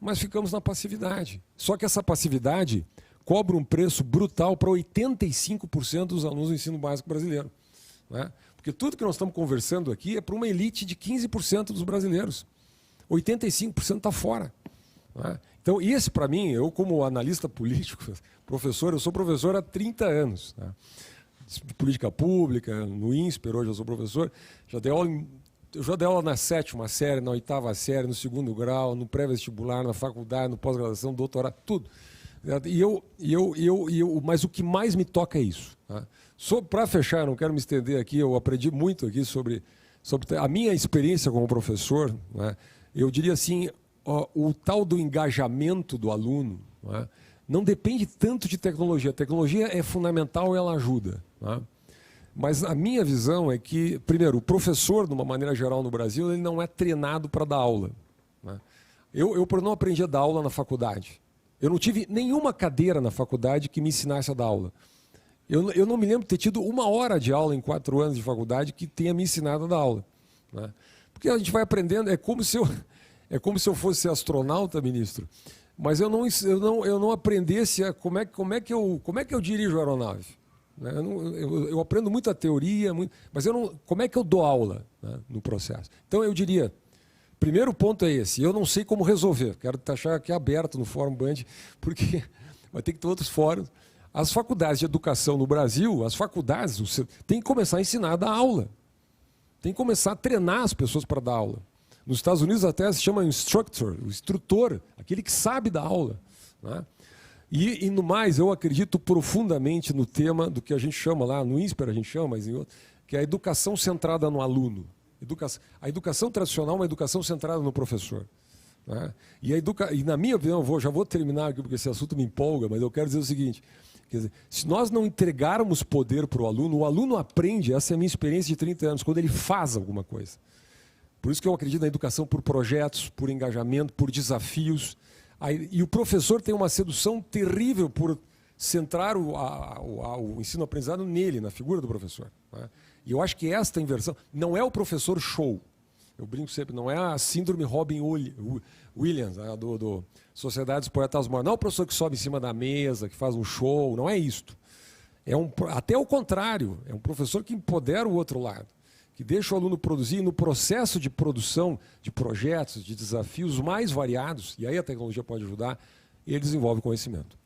mas ficamos na passividade. Só que essa passividade cobra um preço brutal para 85% dos alunos do ensino básico brasileiro. Porque tudo que nós estamos conversando aqui é para uma elite de 15% dos brasileiros. 85% está fora. Então, esse para mim, eu como analista político, professor, eu sou professor há 30 anos. De política pública, no INSPER, hoje eu sou professor, eu já dei aula na 7ª série, na 8ª série, no 2º grau, no pré-vestibular, na faculdade, no pós-graduação, doutorado, tudo. Mas o que mais me toca é isso. Para fechar, eu não quero me estender aqui, eu aprendi muito aqui sobre a minha experiência como professor. Eu diria assim, o tal do engajamento do aluno não depende tanto de tecnologia. A tecnologia é fundamental e ela ajuda. Mas a minha visão é que, primeiro, o professor, de uma maneira geral no Brasil, ele não é treinado para dar aula. Eu não aprendi a dar aula na faculdade. Eu não tive nenhuma cadeira na faculdade que me ensinasse a dar aula. Eu não me lembro de ter tido 1 hora de aula em 4 anos de faculdade que tenha me ensinado a dar aula. Porque a gente vai aprendendo, é como se eu fosse astronauta, ministro, mas eu não aprendesse como é que eu dirijo a aeronave. Né? Eu aprendo muita teoria, mas como é que eu dou aula, né, no processo? Então eu diria, primeiro ponto é esse, eu não sei como resolver, quero deixar aqui aberto no Fórum Band, porque vai ter que ter outros fóruns. As faculdades de educação no Brasil, tem que começar a ensinar a dar aula. Tem que começar a treinar as pessoas para dar aula. Nos Estados Unidos até se chama instructor, o instrutor, aquele que sabe dar aula. Né? E no mais, eu acredito profundamente no tema do que a gente chama lá, no INSPER a gente chama, mas em outro, que é a educação centrada no aluno. A educação tradicional é uma educação centrada no professor. Né? E na minha opinião, já vou terminar aqui porque esse assunto me empolga, mas eu quero dizer o seguinte, quer dizer, se nós não entregarmos poder para o aluno aprende, essa é a minha experiência de 30 anos, quando ele faz alguma coisa. Por isso que eu acredito na educação por projetos, por engajamento, por desafios. E o professor tem uma sedução terrível por centrar o ensino-aprendizado nele, na figura do professor. Né? E eu acho que esta inversão não é o professor show. Eu brinco sempre, não é a síndrome Robin Williams, do Sociedade dos Poetas Mortos. Não é o professor que sobe em cima da mesa, que faz um show, não é isto. Até o contrário, é um professor que empodera o outro lado, que deixa o aluno produzir, e no processo de produção de projetos, de desafios mais variados, e aí a tecnologia pode ajudar, ele desenvolve conhecimento.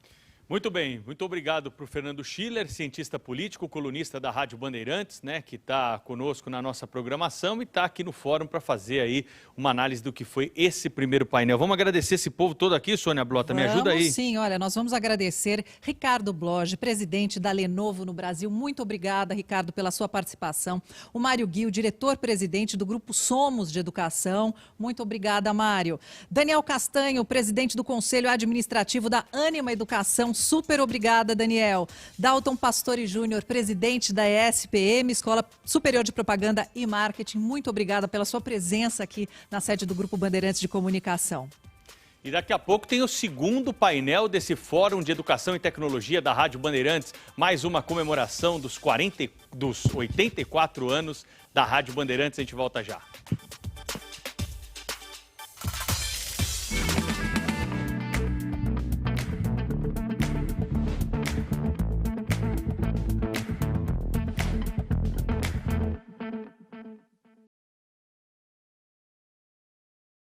Muito bem, muito obrigado para o Fernando Schiller, cientista político, colunista da Rádio Bandeirantes, né, que está conosco na nossa programação e está aqui no fórum para fazer aí uma análise do que foi esse primeiro painel. Vamos agradecer esse povo todo aqui, Sônia Blota, me ajuda aí. Sim, olha, nós vamos agradecer Ricardo Bloge, presidente da Lenovo no Brasil. Muito obrigada, Ricardo, pela sua participação. O Mário Gui, diretor-presidente do Grupo Somos de Educação. Muito obrigada, Mário. Daniel Castanho, presidente do Conselho Administrativo da Ânima Educação. Super obrigada, Daniel. Dalton Pastore Júnior, presidente da ESPM, Escola Superior de Propaganda e Marketing. Muito obrigada pela sua presença aqui na sede do Grupo Bandeirantes de Comunicação. E daqui a pouco tem o segundo painel desse Fórum de Educação e Tecnologia da Rádio Bandeirantes. Mais uma comemoração dos 84 anos da Rádio Bandeirantes. A gente volta já.